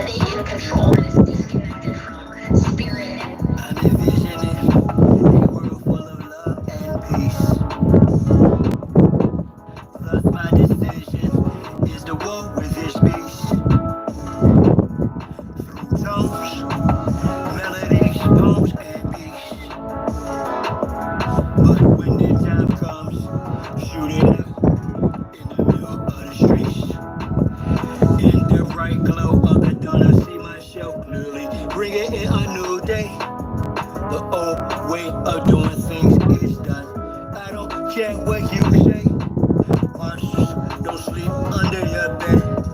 reality in control and is disconnected from spirit. I'm envisioning a world full of love and peace. Thus my decision is to walk with this beast. Through tones, melodies, poems, and beats. But when the time comes, shoot it out in the middle of the streets. In the bright glow of the dawn, I see myself clearly. Bring it in a new day. The old way of doing things is done. I don't care what you say. Monsters don't sleep under your bed.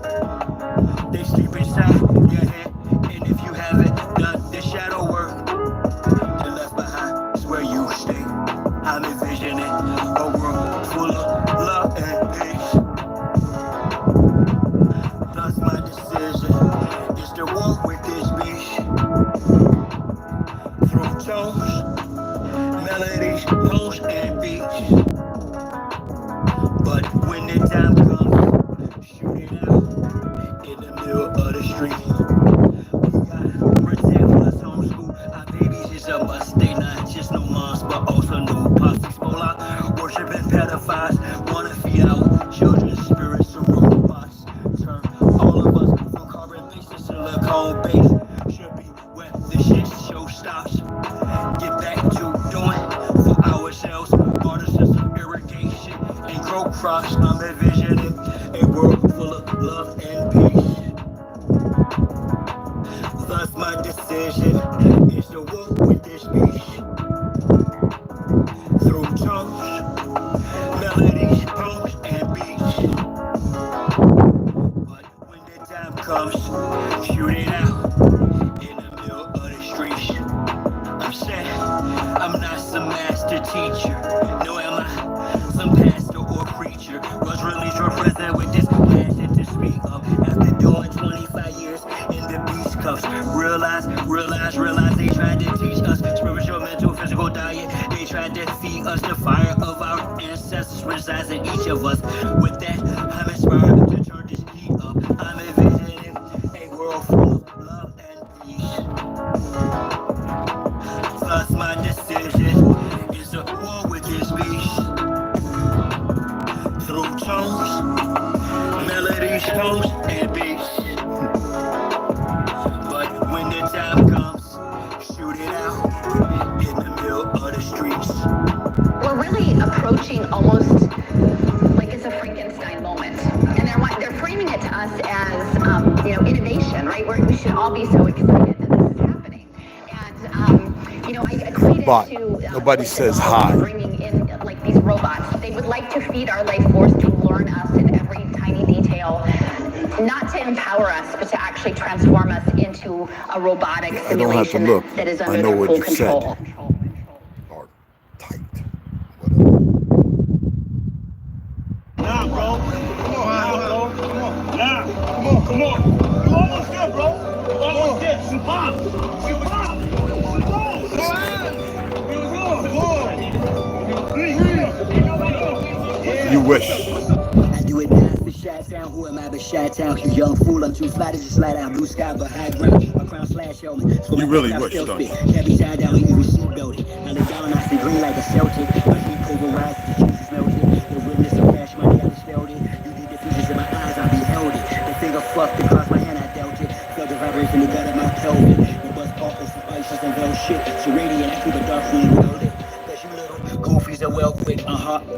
They sleep inside your head. And if you haven't done the shadow work, you're left behind is where you stay. I'm envisioning a world full of love and peace. Thus my decision is to walk with this beast. Through tones, melodies, poems, and beats. But when the time comes, shoot it out in the middle of the street. We gotta protect us homeschool. Our babies is a must. They not just no moms, but also no pops. Expola, worshiping pedophiles. Wanna feed our children's spirits to robots. Turn all of us from carbon bases to silicone base. Should be where the shit show stops. Get back to doing for ourselves. Water system irrigation and grow crops. I'm envisioning a world full of love and peace. Thus my decision is to walk with this beast. Through tones, melodies, poems, and beats. But when the time comes, shoot it out in the middle of the streets. I'm sad, I'm not some master teacher. No, am I some pastor or preacher? Was really your present with this passion to speak of. After doing 25 years in the beast cuffs, realize they tried to teach us spiritual, mental, physical diet. They tried to feed us the fire of our ancestors resides in each of us. With that, I'm inspired to turn this heat up. I'm envisioning a world full of love and peace. Thus my decision is to war with this beast. Through tones, melodies, poems, and beats. But when the time comes, shoot it out in the middle of the streets. We're really approaching almost like it's a Frankenstein moment, and they're framing it to us as innovation, right? We should all be so excited that this is happening, and I equate it But to nobody says hi. Bringing in like these robots. They would like to feed our life force, to learn us in every tiny detail, not to empower us, but to actually transform us into a robotic I don't have to simulation look. that is I under know their what full you control. said. Or tight. Whatever. Nah, bro. Come on, bro. Come on. Nah. Come on. You almost there, bro. You almost there. Superb. You wish. I do it now for Chi-Town. Who am I but Chi-Town? You young fool, I'm too fly to just slide out. Blue sky but high ground. My crown slash helmet. So You my really neck, I wish, still don't you? spit. Can't be tied down, even seatbelted. I lay down, I see green like a Celtic. My feet pulverized, the Jesus melted. The witness of cash money, I dispelled it. You did the features in my eyes, I beheld it. The finger fucked across my hand, I dealt it. Felt the vibration, the gut of my pelvic. The bus office, some ices and veil shit. So radiant, I keep a dark flame welded. Cause you little goofies are well quick.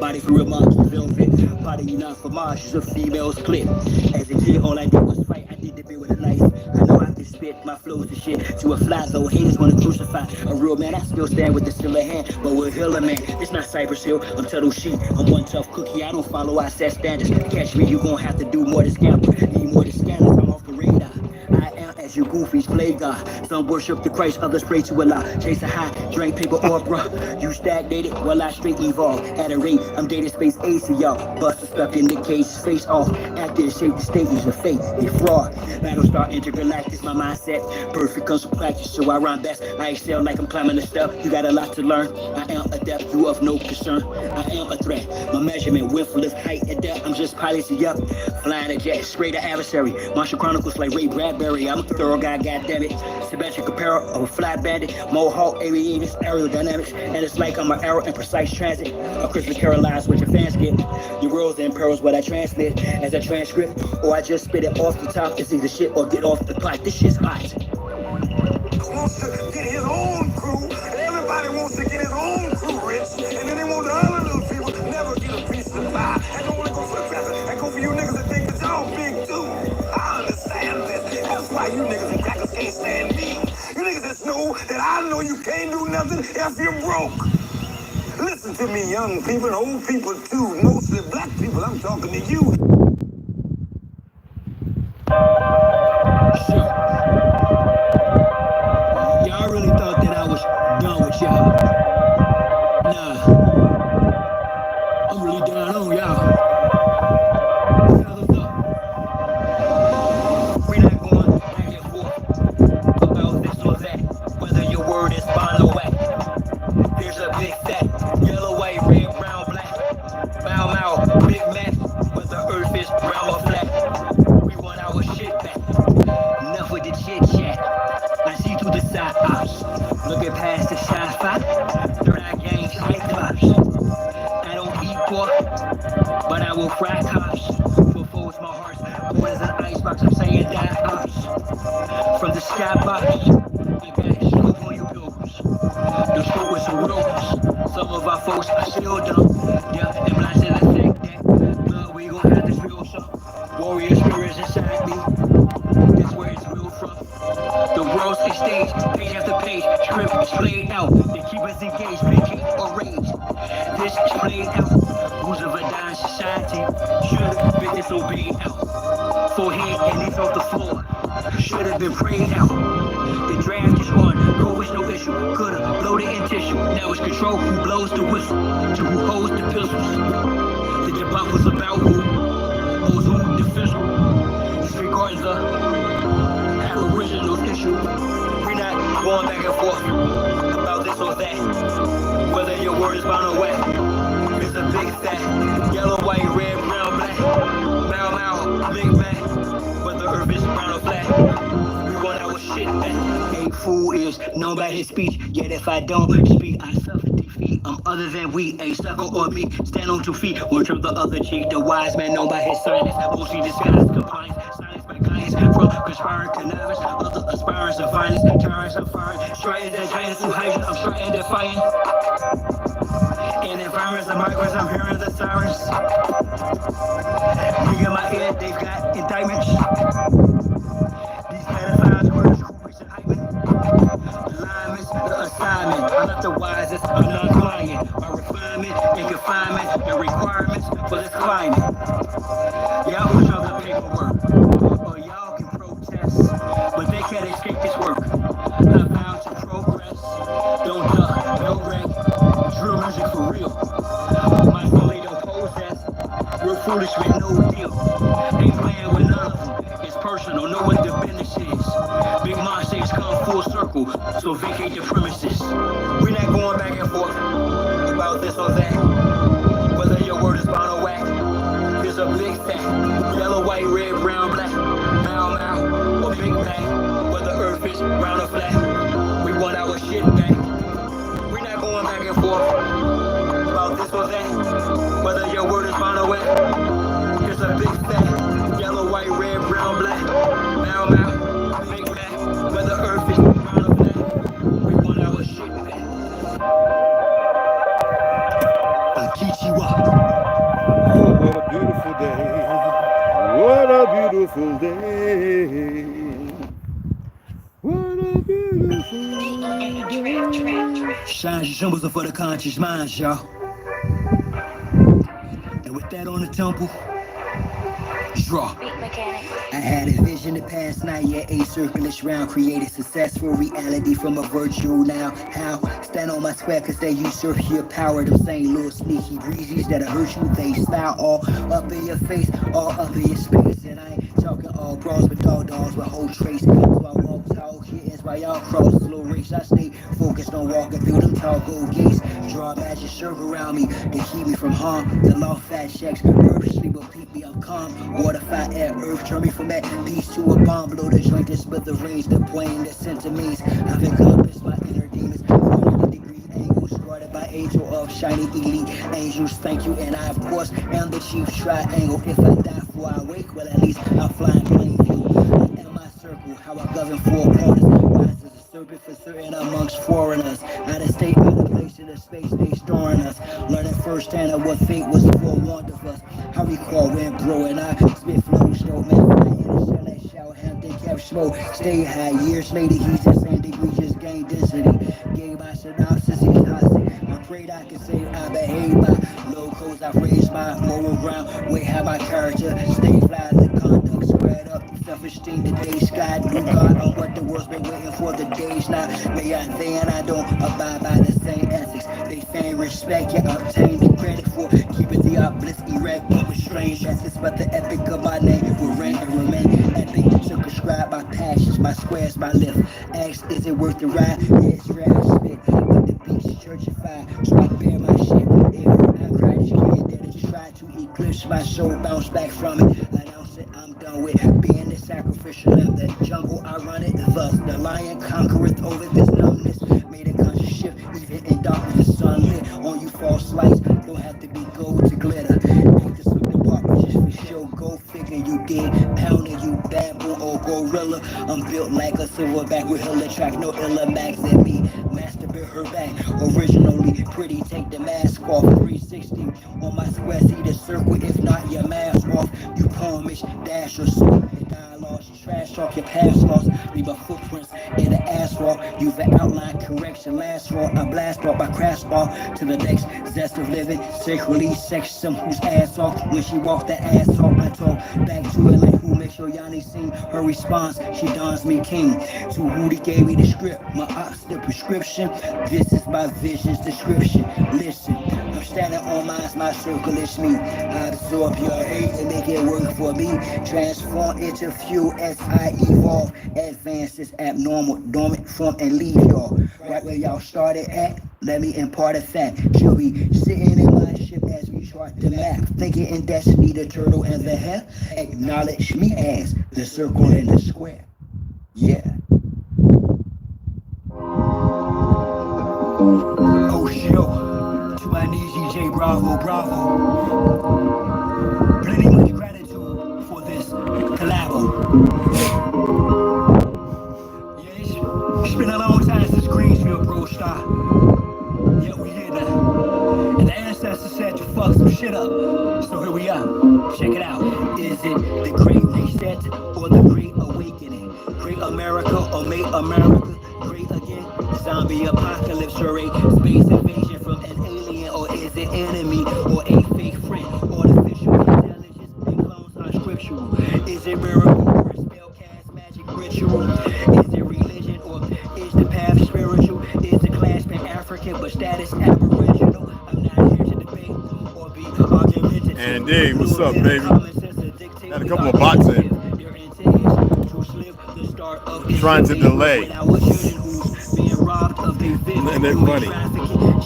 Body for real monkey velvet. Body you not for Mars, is a female's clip. As a kid, all I did was fight. I did the bit with a knife. I know I can spit my flows and shit to a fly, though haters wanna crucify a real man. I still stand with the still hand, but we're Hiller man. It's not Cypress Hill, I'm Tuttle Sheep. I'm one tough cookie, I don't follow, I set standards. Catch me, you gon' have to do more than scamper. Need more than scanners, I'm off the radar. I am as you goofies play God. Some worship the Christ, others pray to Allah. Chase a high, drink paper or bruh. You stagnated, well I straight evolve. At a rate, I'm dating space ace to y'all. Buster stuck in the case, face off. Actor shape the stages of fate, they fraud. Battlestar intergalactic, my mindset. Perfect comes from practice, so I rhyme best. I excel like I'm climbing the step. You got a lot to learn. I am adept, you of no concern. I am a threat. My measurement, width, lift, height, and depth. I'm just piloting up. Flying a jet, straight to adversary. Martial Chronicles like Ray Bradbury. I'm a thorough guy, goddammit. Symmetric apparel of a fly bandit. Mohawk, aviators, aerodynamics. And it's like I'm an arrow in precise transit. A crystal Caroline's what your fans get. Your worlds and pearls what I transmit as a transcript. Or I just spit it off the top. It's either shit or get off the pot. This shit's hot. Wants to get his own crew. Everybody wants to get his own crew rich. And then they want the other little people to never get a piece of the pie. And only go for the traffic. And go for you niggas that think that y'all big too. I understand this. That's why you niggas and crackers can't stand me. You niggas just know that I know you can't do nothing if you're broke. Listen to me, young people and old people too. Mostly black people, I'm talking to you. Sure. Y'all really thought that I was done with y'all. Nah. I'm really down on y'all. Fellas up. We not going back and forth about this or that. Whether your word is bond or whack. There's a big fat, yellow, white, red, brown, black. Bow, bow, big Mac. Whether earth is brown or flat. We want our shit back. Enough with the chit chat. I see through the side eyes. Looking past the shy spot. Third eye gang, straight vibes. I don't eat pork, but I will fry cops. For foes, my heart's cold as an icebox. I'm saying die ops. From the skybox, I got scope on you pilgrims. The scope with some ropes. Some of our folks are still dumb. Yeah, and blind to the fact that blood, we gon' have to feel some warrior spirits inside me. That's where it's real from. The world's a stage, page after page, script is played out. They keep us engaged, placate or rage. This is played out. Rules of a dying society should have been disobeyed out. Forehead and knees off the floor should have been prayed out. The draft is on, go is no issue. Coulda blow it in tissue. Now it's control who blows the whistle to who holds the pistols. The debacle's about who holds who the fizzle. Disregarding the original issue. We're not going back and forth about this or that. Whether your word is bound or wet. It's a big fat, yellow, white, red, brown, black. Bow, bow, big back. Whether earth is brown or flat. We want our shit back. A fool is known by his speech. Yet if I don't speak, I suffer defeat. I'm other than we, a sucker or me. Stand on 2 feet, one turn the other cheek. The wise man known by his silence. Mostly disguised compliance. Silence by guidance. From conspiring connivance. Other aspirants of violence. Tyrants of fire. Striking and giants to hide. I'm striking and defiant. In environments of migrants, I'm hearing the sirens. Ring in my head, they've got indictments. These pedophiles, murders, coopers, and hymen. Alignments, the assignment. I'm not the wisest, I'm non-client. My refinement and confinement and requirements for this climate. Y'all push out the paperwork, or y'all can protest, but they can't escape this work. I'm bound to progress. Don't duck, no wreck. Drill music for real. My family don't possess. We're foolish with no deal. Ain't playing with none of them. It's personal, know what the business is. Big monsters come full circle, so vacate the premises. We're not going back and forth about this or that. Whether your word is bound or whack. There's a big fat, yellow, white, red, brown, black. Bow, bow, or big bang. Whether earth is round or flat. We want our shit back. We're not going back and forth about this or that. Whether your word is bound or wet. There's a big fat, yellow, white, red, brown, black. Bow, bow, big back. Whether earth is round or flat. We want our shit back. Kichiwa. Oh, what a beautiful day. What a beautiful day. What a beautiful day. Shines your symbols for the conscious minds, y'all. And with that on the temple, draw. I had a vision the past night, yeah, a circulus round, created successful reality from a virtual now. How? Stand on my square cause they usurp your power. Them same little sneaky breezes that'll hurt you, they style all up in your face, all up in your space. And I ain't talking all bras, but dogs with whole trace. So I walk tall, hitting why y'all cross slow race. I stay focused on walking through them tall gold gates. Draw a magic circle around me to keep me from harm. The law fat checks purposely will keep me I'm calm. Water, fire, air, earth, turn me from that peace to a bomb. Blow the joint that split the range, the plane, the centimeters. I've encompassed my inner demons. 400-degree angles guarded by angel of shiny elite angels. Thank you, and I of course am the chief triangle. If I die before I wake, well at least I'll fly in plain view. I am my circle, how I govern four corners. Rise as a serpent for certain amongst foreigners. Out of state, out of place, in the space they storing us. Learning firsthand of what fate was forewarned of us. How we call wind blowing, I spit flows, no man, fly in a shell that shout Hampton cap smoke. Stay high, years later, he's the same degree, just gain density. Gave my synopsis, he's toxic. I prayed I could say I behave by locals, I've raised my moral ground. Way how my character stay fly, the conduct squared up. Self-esteem, the day sky, new God on what the world's been waiting for the days now. May I they and I don't abide by the same ethics. They fan respect, yet obtain the credit for keeping the obelisk erect. With strange methods, but the epic of my name will reign and remain epic. Circumscribe my passions, my squares, my lift. Ask, is it worth the ride? Yeah, it's rare I spit, but the beach churchified, so I bear my shit. If I cried, you can't dare to try to eclipse my soul, bounce back from it. Announce it, I'm done with being the sacrificial lamb. The jungle, I run it thus. The lion conquereth over this numbness. Made a conscious shift, even in darkness, the sun lit on you false lights. Don't have to be gold to glitter. Make this look the part, but just for show. Go figure, you dig, pounding you baboon or gorilla. I'm built like a silverback with hill track, no illa max than me. Masturbate her back, originally pretty. Take the mask off, 360 on my square. See the circle, if not your mask off. You poemish, dash or sweep. Your dialogues, trash talk, your past loss. Leave a footprints in the asphalt. You've an outline correction, last fall. I blast off, I crash off to the next zest of living. Sacredly sex some whose ass off. When she walked that ass off, I talk back to it like who makes sure Yanni sing. Her response, she dons me king. To who they gave me the script, my ops the prescription. This is my vision's description. Listen, I'm standing on my circle, it's me. I absorb your hate and make it work for me. Transform into fuel as I evolve. Advance is abnormal, dormant, form and leave y'all. Right where y'all started at, let me impart a fact. She'll be sitting in my ship as we chart the map. Thinking in destiny, the turtle and the hare. Acknowledge me as the circle and the square. Yeah. Oh shit, to my knees, EJ, bravo, bravo. Plenty much gratitude for this collabo. Yeah, it's been a long time since Greensville, bro, stop. Yeah, we here now. And the ancestors said to fuck some shit up. So here we are. Check it out. Is it the Great Reset or the Great Awakening? Great America or make America great again? Zombie apocalypse or a space invasion from an alien, or is it enemy or a fake friend? Artificial intelligence and clones are scriptural. Is it miracle or a spell cast magic ritual? Is it religion or is the path spiritual? Is the class pan-African but status aboriginal? I'm not here to debate or be argumentative. And Dave, what's up, baby? Had a couple of bots in. Trying to delay. And they're funny.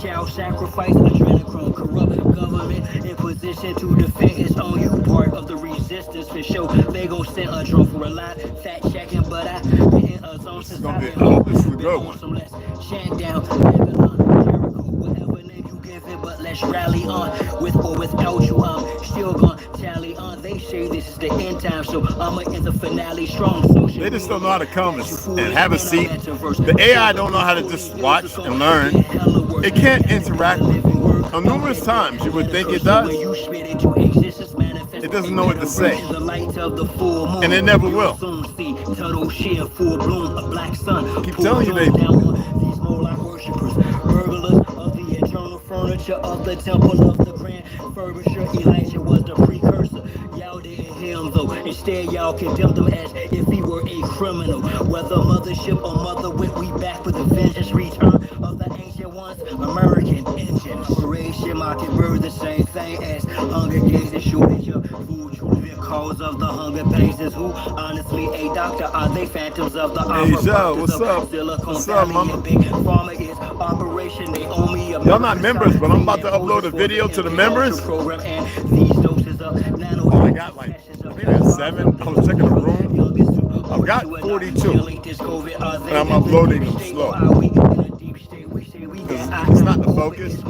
Child sacrifice, adrenochrome, corrupt government in position to defend its own. You part of the resistance for sure. They gon' send a drone for a lot. Fat checking, but I been in a zone since I've been this is a good one. some less shan down. Jericho, whatever name you give it, but let's rally on. With or without you, I'm still gonna tally on. They say this is the end time, so I'ma end the finale strong. They just don't know how to come and have a seat. The AI don't know how to just watch and learn. It can't interact with you. On numerous times you would think it does. It doesn't know what to say. And it never will. Keep telling you they furniture of the temple of the grand furbisher. Elijah was the precursor. Y'all didn't hear him though. Instead, y'all condemned him as if he were a criminal. Whether mothership or mother wit, we back with the vengeance. Return of the ancient ones. American engine. Operation Mockingbird, the same thing as Hunger Games and shortage of food. Truly been called cause of the hunger pains is who? Honestly, a doctor, are they phantoms of the Hey, Jah, what's up? What's up, mama? Y'all not members, but I'm about to upload a video to the members. Oh, I got like, maybe 7. I was checking the room. I've got 42. And I'm uploading them slow. It's not the focus.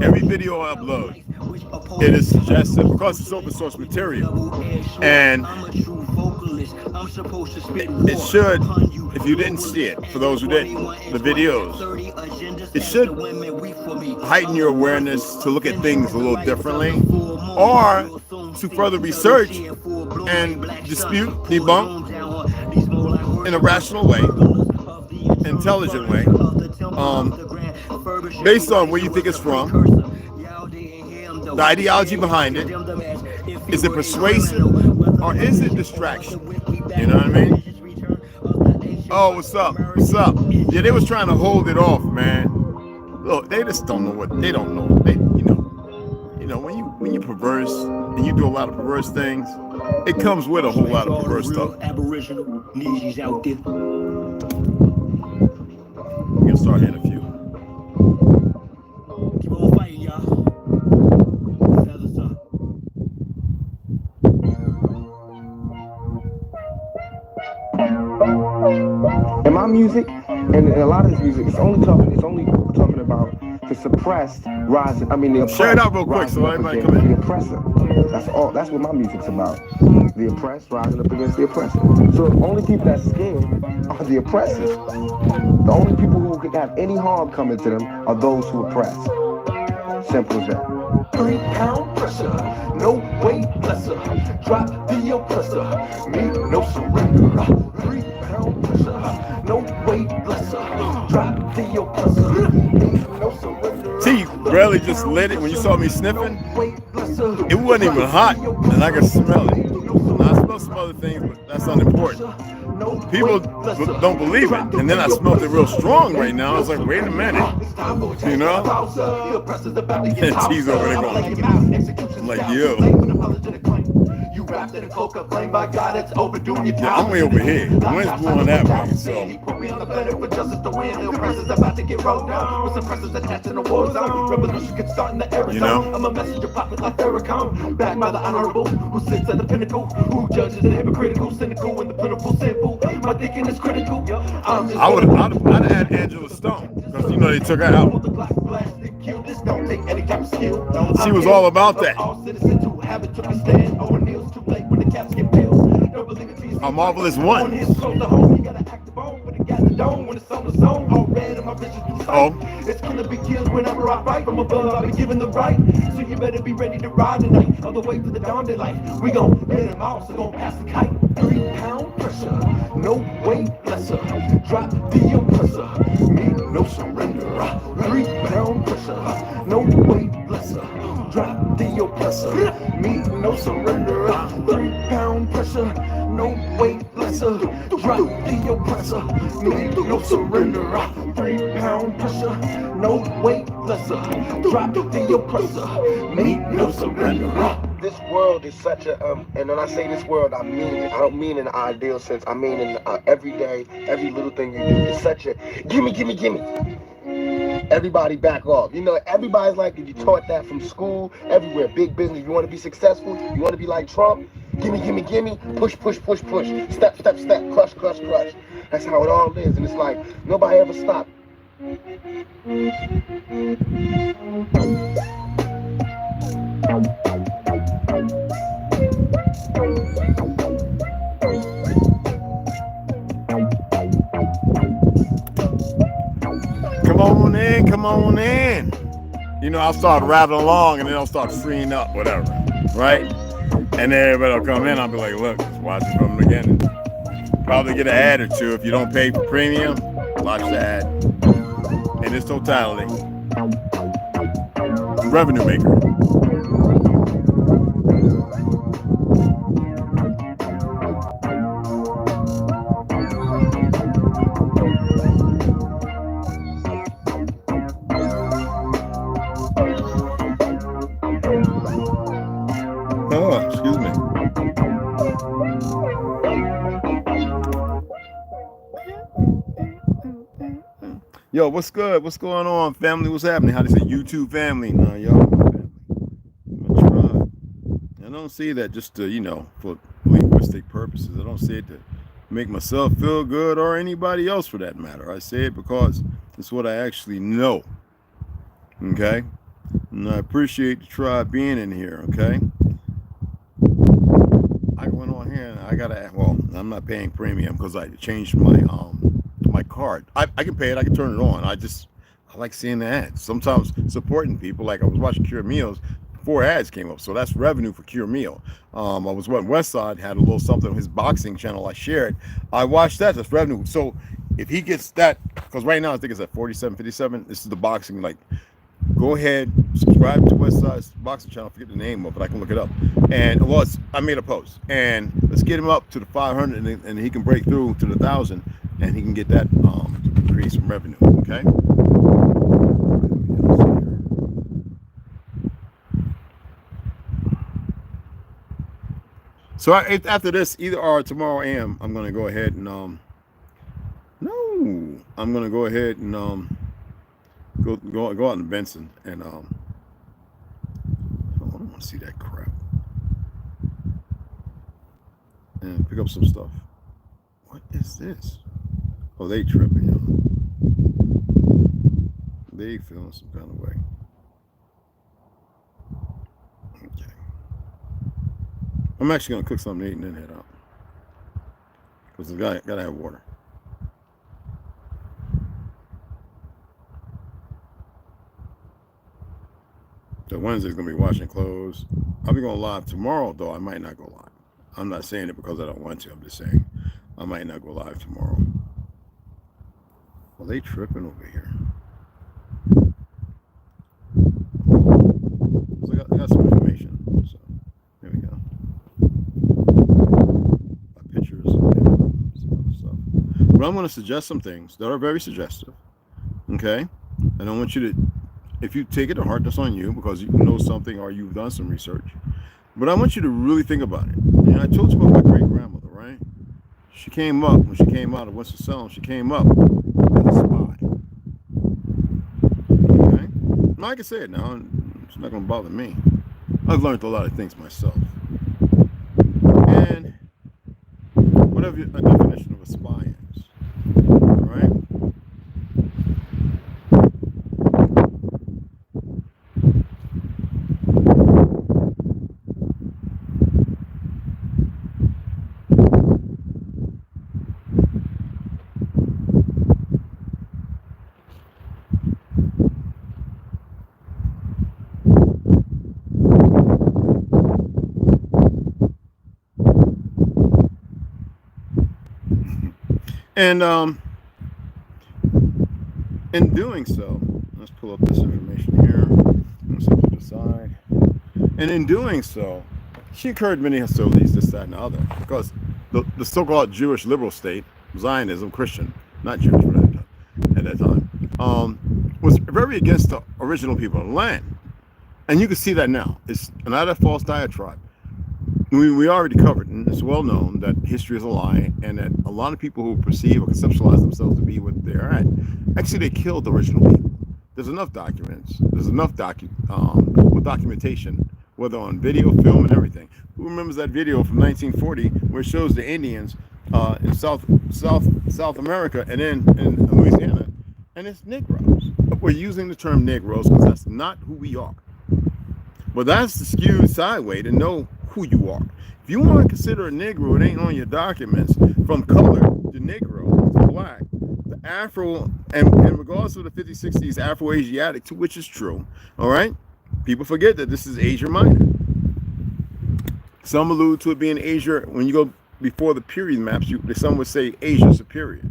Every video I upload, it is suggestive because it's open source material. And it should, if you didn't see it, for those who didn't, the videos, it should heighten your awareness to look at things a little differently, or to further research and dispute, debunk in a rational way, intelligent way, based on where you think it's from, the ideology behind it. Is it persuasive or is it distraction? You know what I mean? Oh, what's up? What's up? Yeah, they was trying to hold it off, man. Look, they just don't know what they don't know. They, you know, when you perverse and you do a lot of perverse things, it comes with a whole lot of perverse stuff. Aboriginal ninjas out there. We're gonna start hitting a few. Keep on fighting, y'all. Feathers up. And my music, and a lot of this music, it's only talking about the suppressed rising. I mean, the oppressed. Share it out real quick so everybody come in. The oppressor. That's all. That's what my music's about. The oppressed rising up against the oppressor. So the only people that's scared are the oppressors. The only people who could have any harm coming to them are those who oppress. Simple as that. 3-pound pressure, no weight lesser. Drop the oppressor, me no surrender. 3-pound pressure, no weight lesser. Drop the oppressor, me no surrender. See, you barely just lit it when you saw me sniffing. It wasn't even hot, and I could smell it. Now, I smell some other things, but that's unimportant. People don't believe it, and then I smelled it real strong right now. I was like, wait a minute, you know? And T's over there going, I'm like, yo. Yeah, I'm way over here. The wind's blowing that way, so. You know? I'm a messenger popping like Farrakhan, backed by the honorable, who sits at the pinnacle, who judges the hypocritical, cynical, and the pitiful simple. My thinking is critical. I'd add Angela Stone, because you know they took her out. She was all about that. A Marvelous One. Oh. It's gonna be killed whenever I fight from above. I'll be given the right, so you better be ready to ride tonight. All the way to the dawn daylight. We gon' hit him out, so gon' pass the kite. 3-pound pressure, no weight lesser. Drop the oppressor, me no surrender. 3-pound pressure, no weight lesser. Drop the oppressor, me no surrender. 3-pound pressure, no weight lesser. Drop the oppressor, me no surrender. 3-pound pressure, no weight lesser. Drop the oppressor, me no surrender. This world is such a and when I say this world, I mean it. I don't mean in an ideal sense. I mean in every day, every little thing you do. It's such a gimme. Everybody back off. You know, everybody's like, if you taught that from school, everywhere, big business. You want to be successful? You want to be like Trump? Gimme. Push. Step. Crush. That's how it all is. And it's like, nobody ever stopped. Come on in. You know, I'll start rattling along and then I'll start freeing up, whatever, right? And then everybody will come in, I'll be like, look, just watch it from the beginning. Probably get an ad or two if you don't pay for premium. Watch the ad in its totality. Revenue maker. Yo, what's good? What's going on, family? What's happening? How they say YouTube family? Nah, y'all. I don't see that just to, you know, for linguistic purposes. I don't say it to make myself feel good or anybody else for that matter. I say it because it's what I actually know. Okay? And I appreciate the tribe being in here, okay? I went on here and I gotta, well, I'm not paying premium because I changed my my card. I can pay it, I can turn it on. I like seeing the ads. Sometimes supporting people, like I was watching Cure Meals, 4 ads came up, so that's revenue for Cure Meal. I was watching Westside had a little something on his boxing channel I shared. I watched that, that's revenue. So if he gets that, because right now I think it's at 47.57, this is the boxing, like, go ahead, subscribe to Westside's boxing channel. I forget the name of it, I can look it up. And well, I made a post, and let's get him up to the 500, and he can break through to the 1,000, and he can get that to create some revenue. Okay. So after this, either or tomorrow AM, I'm gonna go ahead and I'm gonna go ahead and go out in Benson and I don't want to see that crap and pick up some stuff. What is this? Oh, they tripping, y'all. They feeling some kind of way. Okay. I'm actually gonna cook something to eat and then head out. Because the guy gotta have water. So Wednesday's gonna be washing clothes. I'll be going live tomorrow, though I might not go live. I'm not saying it because I don't want to. I'm just saying I might not go live tomorrow. Well, they tripping over here. So I got some information. So there we go. Pictures and some other stuff. But I'm going to suggest some things that are very suggestive. Okay? I don't want you to, if you take it to heart, that's on you because you know something or you've done some research. But I want you to really think about it. And I told you about my great grandmother, right? She came up, when she came out of Winston-Salem, she came up as a spy. Okay? Now I can say it now, it's not going to bother me. I've learned a lot of things myself. And whatever a definition of a spy is, all right? And in doing so, let's pull up this information here. Let's set it aside. And in doing so, she incurred many hostilities, this, that, and the other, because the so-called Jewish liberal state, Zionism, Christian, not Jewish at that time, was very against the original people of the land. And you can see that now. It's not a false diatribe. We already covered, and it's well known that history is a lie, and that a lot of people who perceive or conceptualize themselves to be what they're at, actually they killed the original people. There's enough documents. There's enough documentation, whether on video, film, and everything. Who remembers that video from 1940 where it shows the Indians in South America and then in Louisiana, and it's Negroes. We're using the term Negroes because that's not who we are. But that's the skewed sideway to know who you are. If you want to consider a Negro, it ain't on your documents from color to Negro to black, the Afro, and regardless of the 50s, 60s, Afro-Asiatic, to which is true, all right? People forget that this is Asia Minor. Some allude to it being Asia, when you go before the period maps, some would say Asia Superior.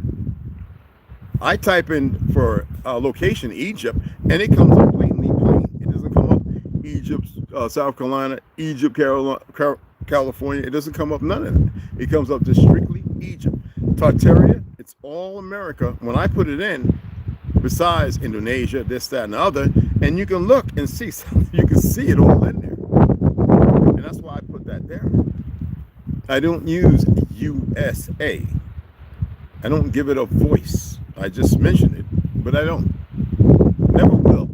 I type in for location Egypt, and it comes up blatantly plain. It doesn't come up Egypt, South Carolina, Egypt, California. It doesn't come up none of it. It comes up just strictly Egypt. Tartaria, it's all America. When I put it in, besides Indonesia, this, that, and the other, and you can look and see something. You can see it all in there. And that's why I put that there. I don't use USA. I don't give it a voice. I just mention it, but I don't. Never will.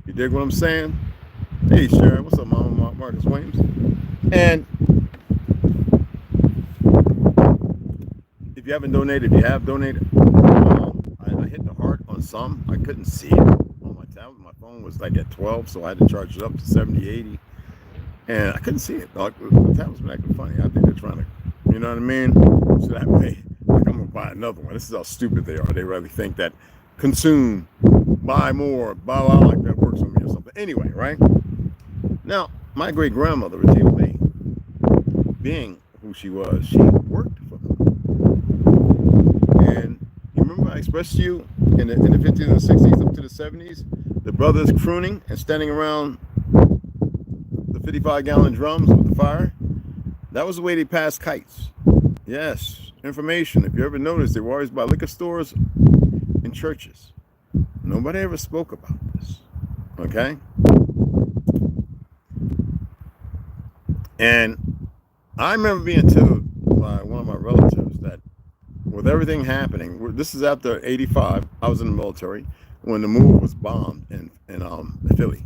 You dig what I'm saying? Hey, Sharon, what's up, Mama Marcus Williams? And if you haven't donated, if you have donated, I hit the heart on some. I couldn't see it on my tablet. My phone was like at 12, so I had to charge it up to 70, 80. And I couldn't see it. Like, the tablet's been acting funny. I think they're trying to, you know what I mean? So that way, like, I'm going to buy another one. This is how stupid they are. They really think that consume, buy more, blah, blah, like that works on me or something. Anyway, right? Now, my great-grandmother, Regina May, being who she was, she worked for them. And you remember I expressed to you in the 50s and 60s up to the 70s, the brothers crooning and standing around the 55-gallon drums with the fire? That was the way they passed kites. Yes, information. If you ever noticed, they were always by liquor stores and churches. Nobody ever spoke about this. Okay? And I remember being told by one of my relatives that with everything happening, this is after 85, I was in the military when the move was bombed in Philly.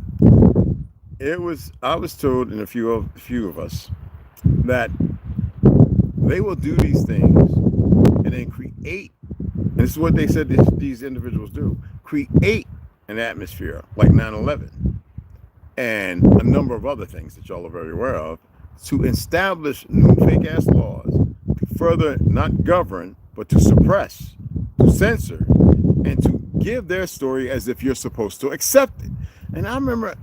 I was told, and a few of us, that they will do these things and then create, and this is what they said these individuals do, create an atmosphere like 9/11 and a number of other things that y'all are very aware of, to establish new fake-ass laws to further not govern, but to suppress, to censor, and to give their story as if you're supposed to accept it. And I remember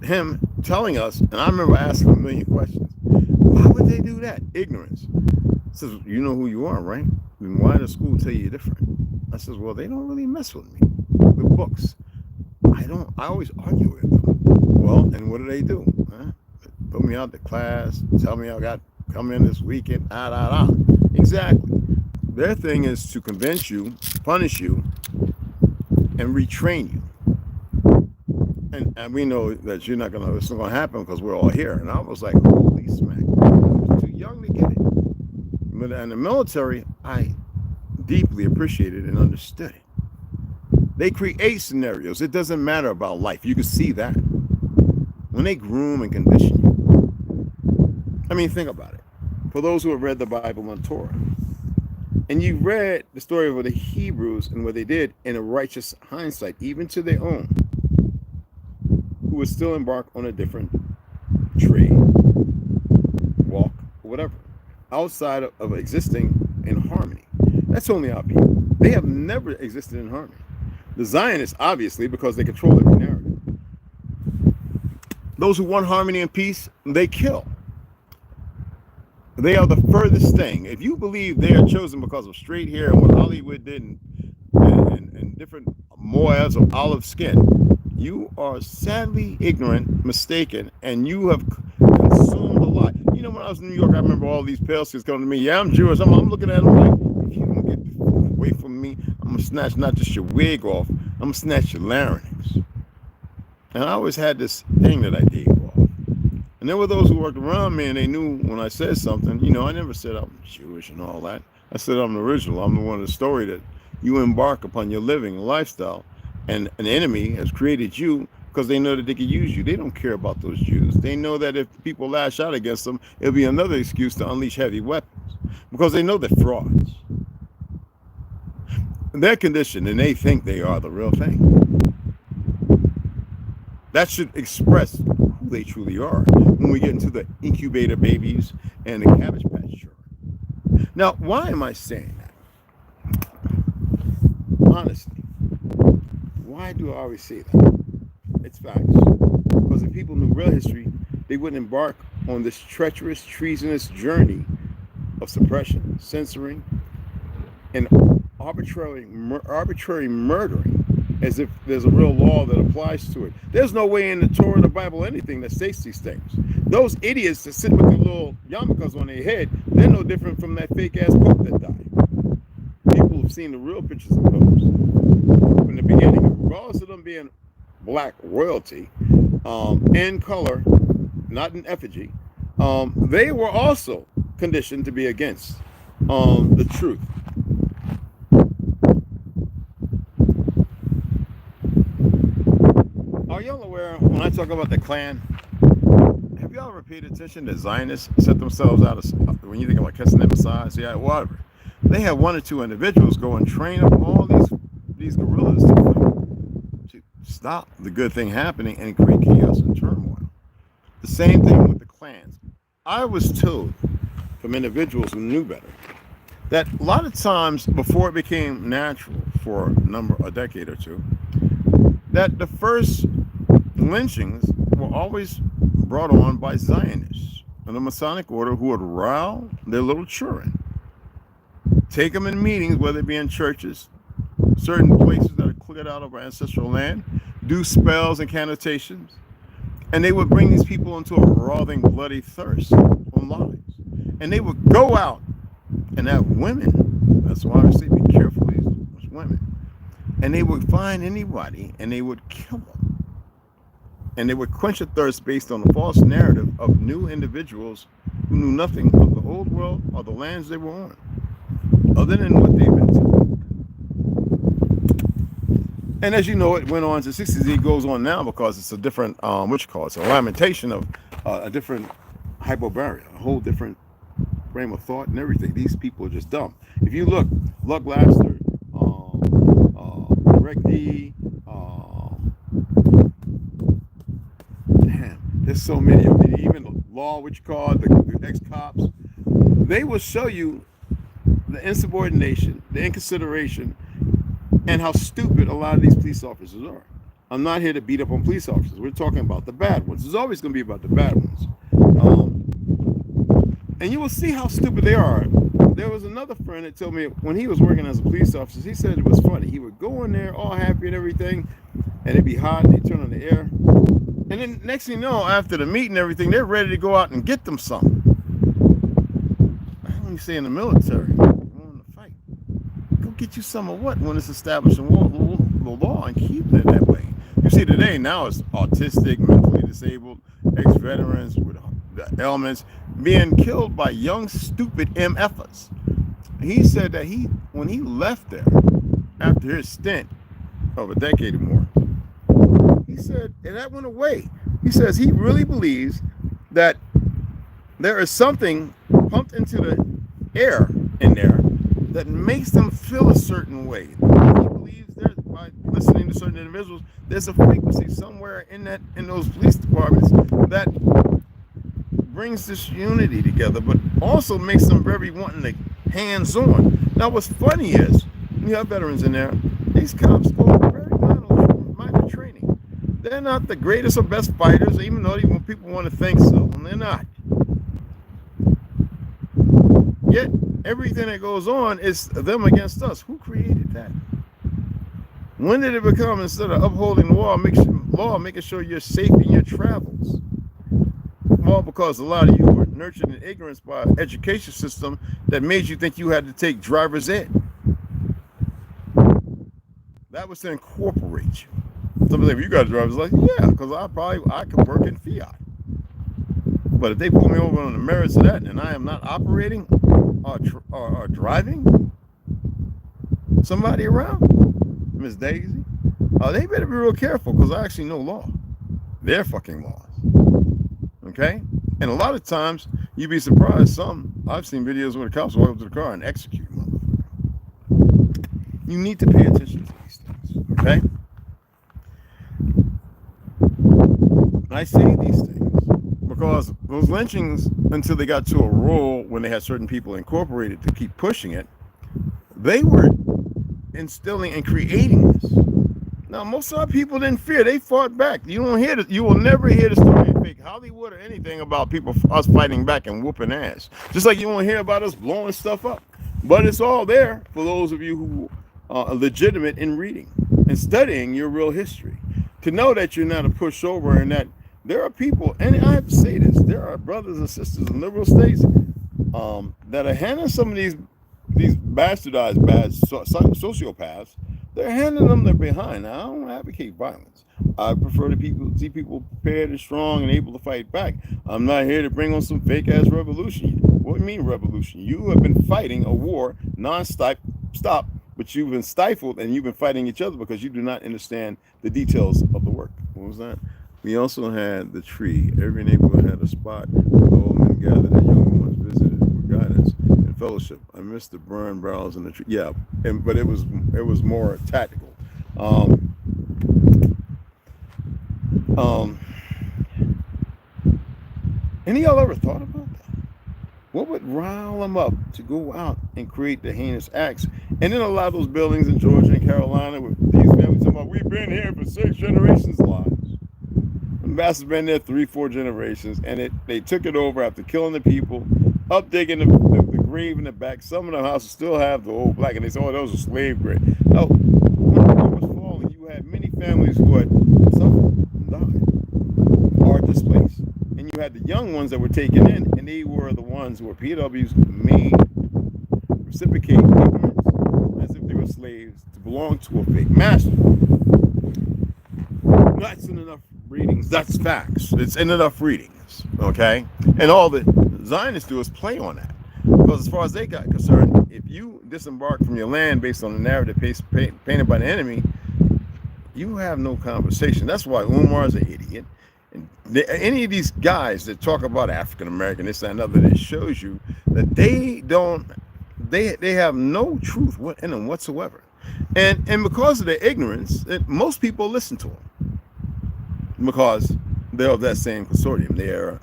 him telling us, and I remember asking a million questions. Why would they do that? Ignorance. He says, you know who you are, right? Then why does school tell you different? I says, well, they don't really mess with me. The books. I always argue with them. Well, and what do? Huh? Put me out to class, tell me I got to come in this weekend, Exactly. Their thing is to convince you, punish you, and retrain you. And we know that it's not going to happen because we're all here. And I was like, holy smack. I was too young to get it. But in the military, I deeply appreciated and understood it. They create scenarios. It doesn't matter about life. You can see that. When they groom and condition you. I mean, think about it. For those who have read the Bible and Torah, and you read the story of the Hebrews and what they did in a righteous hindsight, even to their own, who would still embark on a different trade, walk, or whatever, outside of existing in harmony. That's only our people. They have never existed in harmony. The Zionists, obviously, because they control every narrative. Those who want harmony and peace, they kill. They are the furthest thing. If you believe they are chosen because of straight hair and what Hollywood did and different moors of olive skin, you are sadly ignorant, mistaken, and you have consumed a lot. You know, when I was in New York, I remember all these pale skins coming to me. Yeah, I'm Jewish. I'm looking at them like, if you don't get away from me, I'm going to snatch not just your wig off, I'm going to snatch your larynx. And I always had this thing that I gave off. And there were those who worked around me and they knew when I said something, you know, I never said I'm Jewish and all that. I said I'm the original. I'm the one of the story that you embark upon your living lifestyle. And an enemy has created you because they know that they can use you. They don't care about those Jews. They know that if people lash out against them, it'll be another excuse to unleash heavy weapons because they know they're frauds. They're conditioned and they think they are the real thing. That should express who they truly are when we get into the incubator babies and the Cabbage Patch children. Now, why am I saying that? Honestly, why do I always say that? It's facts. Because if people knew real history, they wouldn't embark on this treacherous, treasonous journey of suppression, censoring, and arbitrary murdering, as if there's a real law that applies to it. There's no way in the Torah, the Bible, anything that states these things. Those idiots that sit with the little yarmulkes on their head, they're no different from that fake-ass Pope that died. People have seen the real pictures of popes from the beginning, regardless of them being black royalty, in color, not in effigy. They were also conditioned to be against the truth. Are y'all aware when I talk about the Klan? Have y'all ever paid attention that Zionists set themselves out of, when you think about kissing them aside, yeah, whatever. They have one or two individuals go and train up all these guerrillas to stop the good thing happening and create chaos and turmoil. The same thing with the clans. I was told from individuals who knew better that a lot of times before it became natural for a decade or two, that the first lynchings were always brought on by Zionists and the Masonic order who would rile their little children, take them in meetings, whether it be in churches, certain places that are cleared out of our ancestral land, do spells and connotations, and they would bring these people into a writhing, bloody thirst on lives. And they would go out and have women, that's why I say be careful with these women, and they would find anybody and they would kill them. And they would quench a thirst based on the false narrative of new individuals who knew nothing of the old world or the lands they were on, other than what they've been told. And as you know, it went on to the 60s. It goes on now because it's a different, it's a lamentation of a different hypobaria, a whole different frame of thought and everything. These people are just dumb. If you look, Luck Laster, Rick D, there's so many of them. Even the law, which you call it, the ex-cops, they will show you the insubordination, the inconsideration, and how stupid a lot of these police officers are. I'm not here to beat up on police officers. We're talking about the bad ones. It's always going to be about the bad ones. And you will see how stupid they are. There was another friend that told me when he was working as a police officer, he said it was funny. He would go in there all happy and everything, and it'd be hot, and he'd turn on the air. And then next thing you know, after the meeting and everything, they're ready to go out and get them something. I only say in the military, going to fight. Go get you some of what when it's establishing the law and keeping it that way. You see today, now it's autistic, mentally disabled, ex-veterans with the ailments being killed by young, stupid MFers. He said that when he left there after his stint of a decade or more, he said, and that went away. He says he really believes that there is something pumped into the air in there that makes them feel a certain way. He believes that by listening to certain individuals, there's a frequency somewhere in those police departments that brings this unity together, but also makes them very wanting to hands-on. Now, what's funny is you have veterans in there. These cops go through very minor training. They're not the greatest or best fighters, even though people want to think so, and they're not. Yet everything that goes on is them against us. Who created that? When did it become, instead of upholding the law, making sure you're safe in your travels? Well, because a lot of you were nurtured in ignorance by an education system that made you think you had to take driver's ed. That was to incorporate you. Somebody say, you got a driver's license? Yeah, because I could work in Fiat. But if they pull me over on the merits of that and I am not operating or driving somebody around, Miss Daisy, they better be real careful because I actually know law. They're fucking laws. Okay? And a lot of times, you'd be surprised. I've seen videos where the cops walk up to the car and execute motherfucker. You need to pay attention to these things. Okay? I say these things because those lynchings, until they got to a rule when they had certain people incorporated to keep pushing it, they were instilling and creating this. Now, most of our people didn't fear. They fought back. You will never hear the story in fake Hollywood or anything about us fighting back and whooping ass. Just like you won't hear about us blowing stuff up. But it's all there for those of you who are legitimate in reading and studying your real history. To know that you're not a pushover and that there are people, and I have to say this, there are brothers and sisters in liberal states that are handling some of these bastardized bad sociopaths. They're handing them their behind. Now, I don't advocate violence. I prefer to see people prepared and strong and able to fight back. I'm not here to bring on some fake-ass revolution. What do you mean revolution? You have been fighting a war non-stop, but you've been stifled and you've been fighting each other because you do not understand the details of the work. What was that? We also had the tree. Every neighborhood had a spot where the old men gathered and young ones visited for guidance and fellowship. I missed the burn barrels in the tree. Yeah, but it was more tactical. Any of y'all ever thought about that? What would rile them up to go out and create the heinous acts? And then a lot of those buildings in Georgia and Carolina with these families talking about, we've been here for 6 generations lives. The bastards been there 3-4 generations, and they took it over after killing the people, up digging the grave in the back. Some of the houses still have the old black, and they say, oh, those are slave grave. Oh, when the wall was falling, you had many families who had suffered and died or displaced. And you had the young ones that were taken in, and they were the ones who were PW's made reciprocate ignorance as if they were slaves to belong to a fake master. That's in enough readings. That's facts. It's in enough readings, okay? And all the Zionists do is play on that. Because as far as they got concerned, if you disembark from your land based on the narrative painted by the enemy, you have no conversation. That's why Umar's an idiot. And any of these guys that talk about African American, this and another, that shows you that they have no truth in them whatsoever. And because of their ignorance, most people listen to them because they're of that same consortium. They're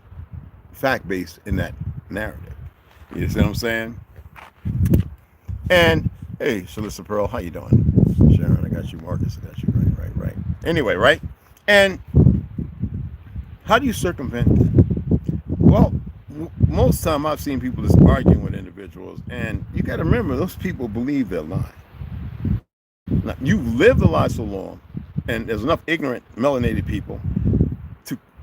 fact-based in that narrative. You see what I'm saying? And hey, Shalissa Pearl, how you doing? Sharon, I got you. Marcus, I got you. Right. Anyway, right? And how do you circumvent that? Well, most time I've seen people just arguing with individuals, and you got to remember, those people believe they're lying. Now, you've lived a lie so long, and there's enough ignorant, melanated people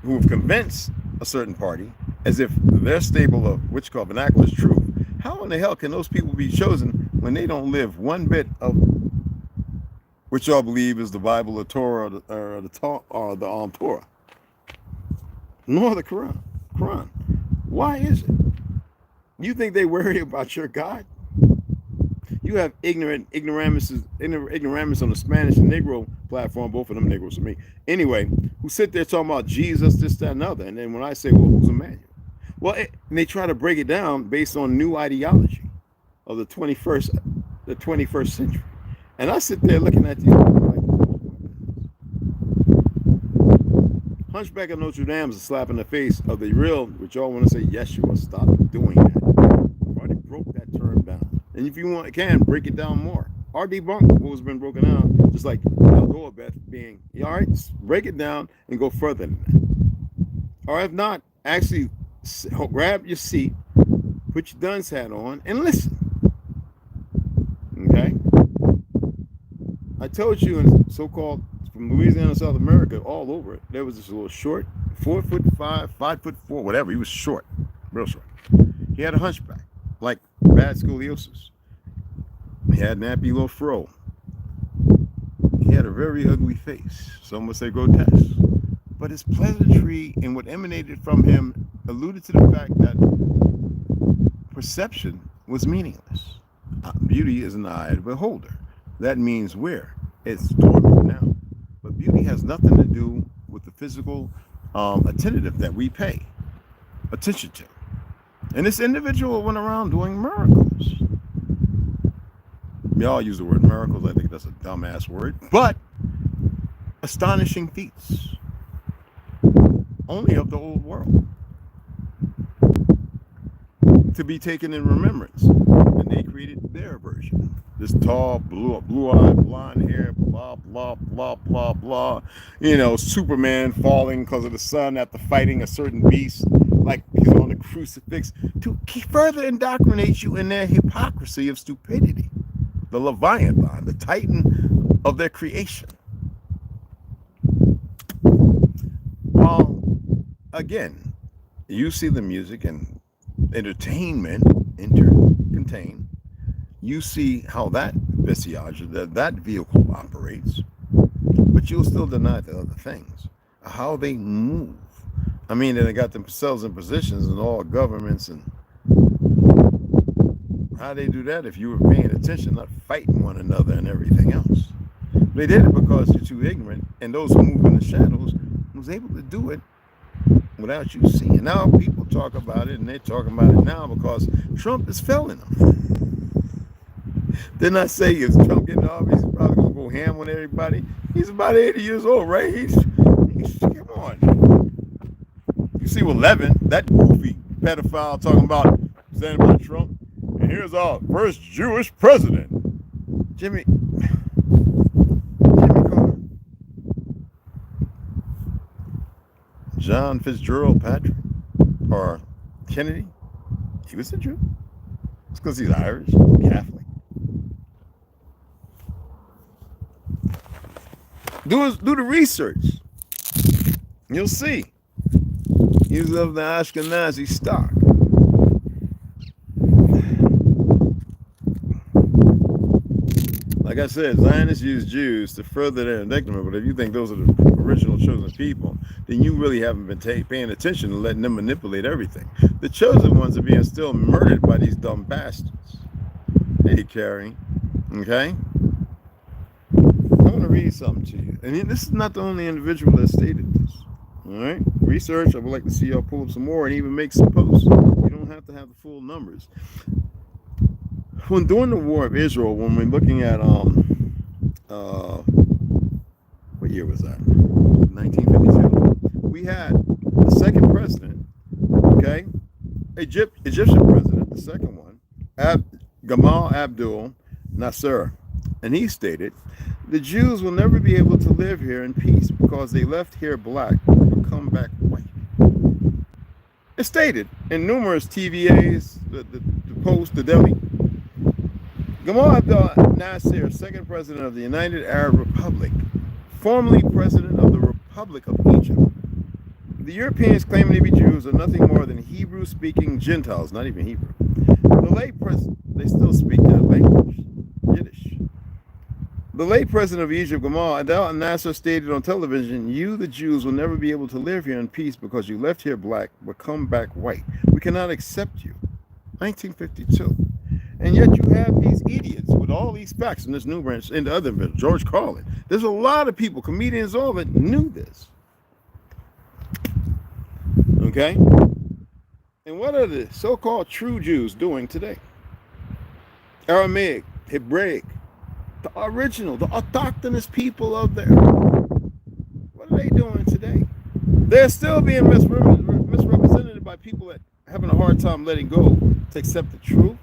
who have convinced a certain party as if their stable of which called vernacular is true. How in the hell can those people be chosen when they don't live one bit of which y'all believe is the Bible, the Torah, or the Torah, nor the Quran? Why is it? You think they worry about your God? You have ignoramus on the Spanish and Negro platform, both of them Negroes to me. Anyway, who sit there talking about Jesus, this, that, and other. And then when I say, well, who's Emmanuel? Well, and they try to break it down based on new ideology of the 21st century. And I sit there looking at these like, Hunchback of Notre Dame is a slap in the face of the real, which y'all want to say, Yeshua, stop doing that. I've already broke that term down. And if you can, break it down more. Or debunk what has been broken down, just like El Goabeth being, all right, break it down and go further than that. Or if not, actually grab your seat, put your dunce hat on, and listen. Okay? I told you in so-called, from Louisiana, South America, all over it, there was this little short, 4'5", 5'4", whatever. He was short, real short. He had a hunchback, like bad scoliosis. He had nappy little fro. He had a very ugly face. Some would say grotesque. But his pleasantry and what emanated from him alluded to the fact that perception was meaningless. Beauty is an eye of the beholder. That means where? It's dormant now. But beauty has nothing to do with the physical attentive that we pay attention to. And this individual went around doing miracles. We all use the word miracles. I think that's a dumbass word. But astonishing feats. Only of the old world. To be taken in remembrance. And they created their version. This tall, blue-eyed, blonde hair, blah, blah, blah, blah, blah. You know, Superman falling because of the sun after fighting a certain beast, like he's on the crucifix, to further indoctrinate you in their hypocrisy of stupidity. The Leviathan, the Titan of their creation. Well, again, you see the music and entertainment contain. You see how that visage, that vehicle operates, but you'll still deny the other things, how they move. I mean, they got themselves in positions in all governments and How they do that if you were paying attention, not fighting one another and everything else? They did it because you're too ignorant, and those who move in the shadows was able to do it without you seeing. Now people talk about it, and they're talking about it now because Trump is failing them. Didn't I say if Trump get in office, he's probably gonna go ham on everybody? He's about 80 years old, right? He's come on. You see with Levin, that goofy pedophile talking about saying about Trump, and here's our first Jewish president, Jimmy Carter, John Fitzgerald Patrick, or Kennedy. He was a Jew. It's because he's Irish, Catholic. Do the research. You'll see. He was of the Ashkenazi stock. Like I said, Zionists use Jews to further their indictment, but if you think those are the original chosen people, then you really haven't been paying attention and letting them manipulate everything. The chosen ones are being still murdered by these dumb bastards. Hey, Carrie. Okay? I want to read something to you. And this is not the only individual that stated this. All right? Research. I would like to see y'all pull up some more and even make some posts. You don't have to have the full numbers. When during the War of Israel, when we're looking at what year was that? 1952. We had the second president, okay, Egyptian president, the second one, Gamal Abdul Nasser, and he stated, "The Jews will never be able to live here in peace because they left here black but come back white." It's stated in numerous TVAs, the Post, the Daily. Gamal Abdel Nasser, second president of the United Arab Republic, formerly president of the Republic of Egypt. The Europeans claiming to be Jews are nothing more than Hebrew-speaking Gentiles, not even Hebrew. The late president, they still speak that language, Yiddish. The late president of Egypt, Gamal Abdel Nasser, stated on television, "You, the Jews, will never be able to live here in peace because you left here black but come back white. We cannot accept you." 1952. And yet you have these idiots with all these facts in this new branch, and the other branch, George Carlin. There's a lot of people, comedians, all that knew this. Okay? And what are the so-called true Jews doing today? Aramaic, Hebraic, the original, the autochthonous people of there. What are they doing today? They're still being misrepresented by people that having a hard time letting go to accept the truth.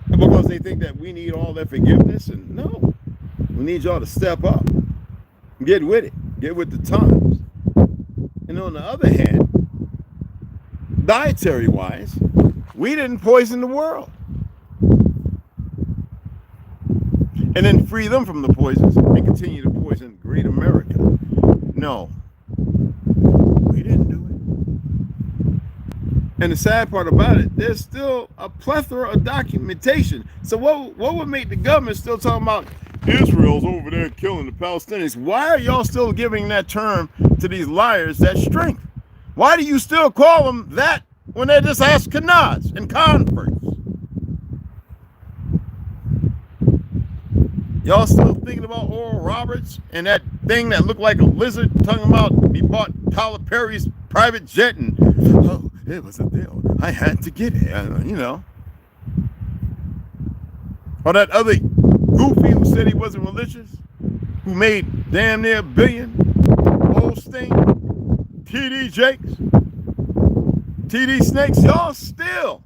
Because they think that we need all that forgiveness, and no, we need y'all to step up, get with it, get with the times. And on the other hand, dietary wise, we didn't poison the world, and then free them from the poisons and continue to poison great America. No, we didn't do it. And the sad part about it, there's still a plethora of documentation. So what would make the government still talking about Israel's over there killing the Palestinians? Why are y'all still giving that term to these liars, that strength? Why do you still call them that when they're just Ashkenaz and converts? Y'all still thinking about Oral Roberts and that thing that looked like a lizard talking about he bought Tyler Perry's private jet and, oh, it was a deal. I had to get it, you know. Or that other goofy who said he wasn't religious, who made damn near $1 billion, Holstein, TD Jakes, TD Snakes, y'all still.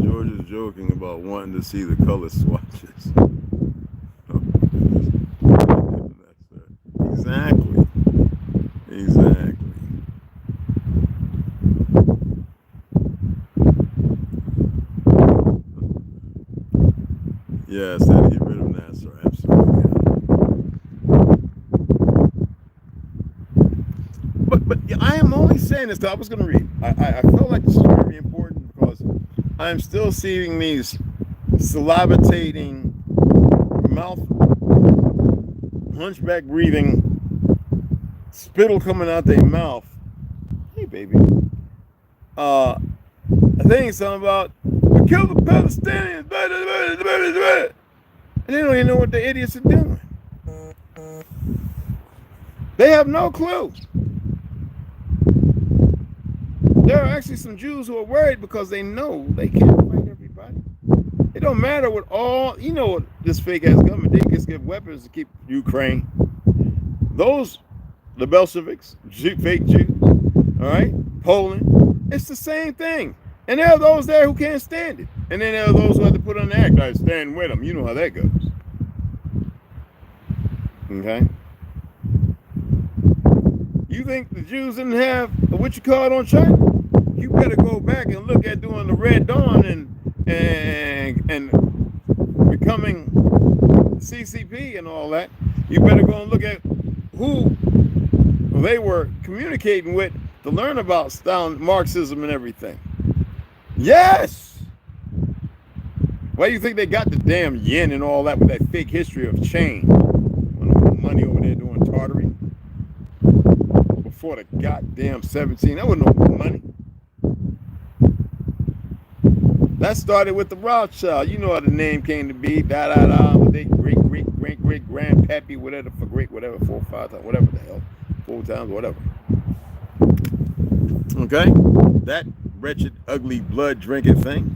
George is joking about wanting to see the color swatches. Exactly. Yes, that'll get rid of Nasser, absolutely. But I am only saying this, I was going to read. I felt like this is very important because I'm still seeing these salivating, mouth, hunchback breathing, spittle coming out their mouth. Hey, baby. I think it's something about we killed the Palestinians, and they don't even know what the idiots are doing. They have no clue. There are actually some Jews who are worried because they know they can't fight everybody. It don't matter what all, you know what this fake ass government, they just give weapons to keep Ukraine. Those, the Bolsheviks, fake Jews, all right, Poland, it's the same thing. And there are those there who can't stand it. And then there are those who have to put on the act, I stand with them. You know how that goes. Okay? You think the Jews didn't have a what you call it on China? You better go back and look at doing the Red Dawn and becoming CCP and all that. You better go and look at who they were communicating with to learn about Marxism and everything. Yes! Why do you think they got the damn yen and all that with that fake history of change? Money over there doing Tartary before the goddamn 17. That wasn't no money. That started with the Rothschild. You know how the name came to be. They great grandpappy, whatever, for great, whatever, 4 or 5 times, whatever the hell, 4 times, whatever. Okay? That wretched, ugly, blood drinking thing.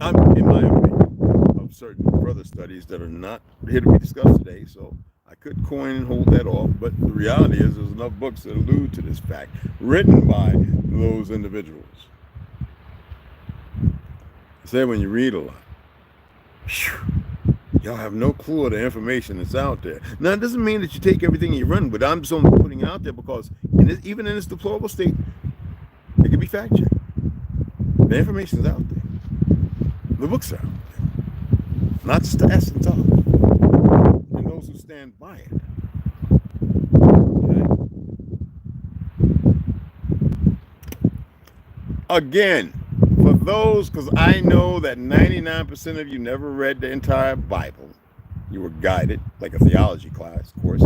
I'm, in my opinion, of certain further studies that are not here to be discussed today, so I could coin and hold that off, but the reality is there's enough books that allude to this fact, written by those individuals. I say when you read a lot, y'all have no clue of the information that's out there. Now, it doesn't mean that you take everything and you run, but I'm just only putting it out there because even in this deplorable state, it can be fact-checked. The information's out there. The books are out there. Not just the essence of it. And those who stand by it. Okay? Again, for those, because I know that 99% of you never read the entire Bible. You were guided, like a theology class, of course.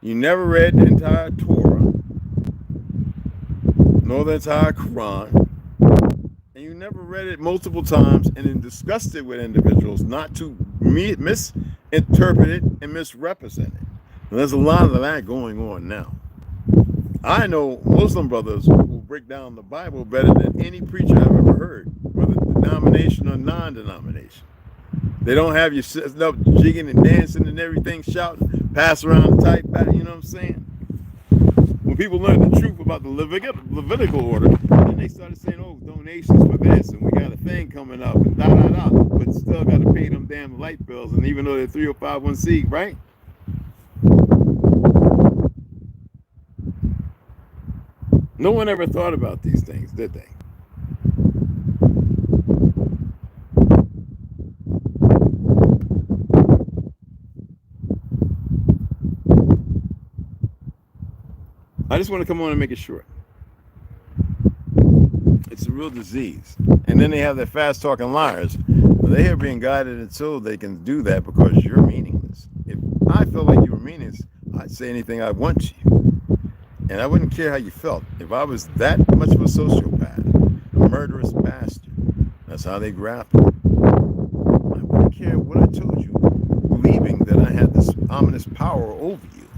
You never read the entire Torah, nor the entire Quran. And you never read it multiple times and then discussed it with individuals not to misinterpret it and misrepresent it. And there's a lot of that going on now. I know Muslim brothers who break down the Bible better than any preacher I've ever heard, whether denomination or non-denomination. They don't have you sitting up jigging and dancing and everything, shouting, pass around the tight back, you know what I'm saying? When people learn the truth about the Levitical order, then they started saying, oh, donations for this, and we got a thing coming up, and da-da-da, but still got to pay them damn light bills, and even though they're 3051C, right? No one ever thought about these things, did they? I just want to come on and make it short. It's a real disease. And then they have their fast-talking liars. They are being guided until they can do that because you're meaningless. If I felt like you were meaningless, I'd say anything I want to you. And I wouldn't care how you felt. If I was that much of a sociopath, a murderous bastard, that's how they grapple. I wouldn't care what I told you, believing that I had this ominous power over you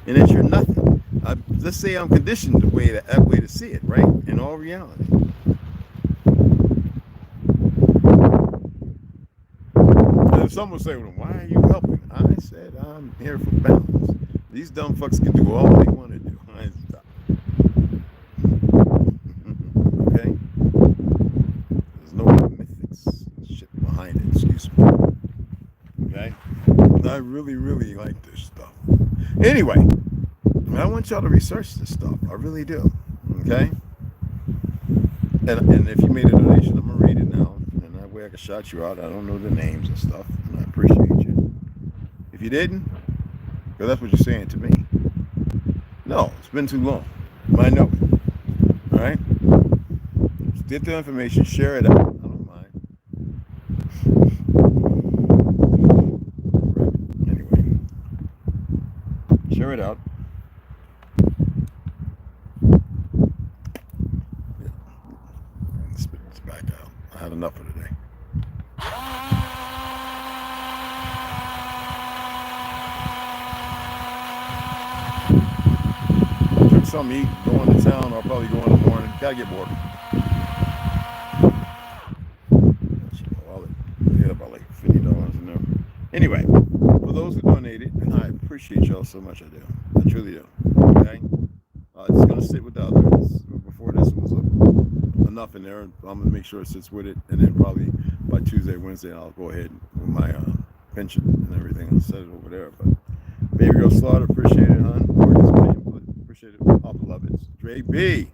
and that you're nothing. Let's say I'm conditioned that way to see it, right? In all reality. And if someone say, well, why are you helping? I said, I'm here for balance. These dumb fucks can do all they want to do. I stop. Okay? There's no mythics shit behind it, excuse me. Okay? I really, really like this stuff. Anyway, I want y'all to research this stuff. I really do. Okay? And if you made a donation, I'm going to read it now. And that way I can shout you out. I don't know the names and stuff. And I appreciate you. If you didn't, because that's what you're saying to me. No, it's been too long. I know it. All right? get the information, share it out. I don't mind. Anyway, share it out. Spit this back out. I had enough for today. Drink something, eat, go into town. I'll probably go in the morning. Gotta get water. Get about like $50 in there. Anyway, for those who donated, and I appreciate y'all so much, I do. I truly do. Okay? It's gonna sit with the others. Before this was enough in there, I'm gonna make sure it sits with it, and then probably by Tuesday, Wednesday, I'll go ahead with my pension and everything and set it over there. But Baby Girl Slaughter, appreciate it, hon. Appreciate it, all beloveds. Dre B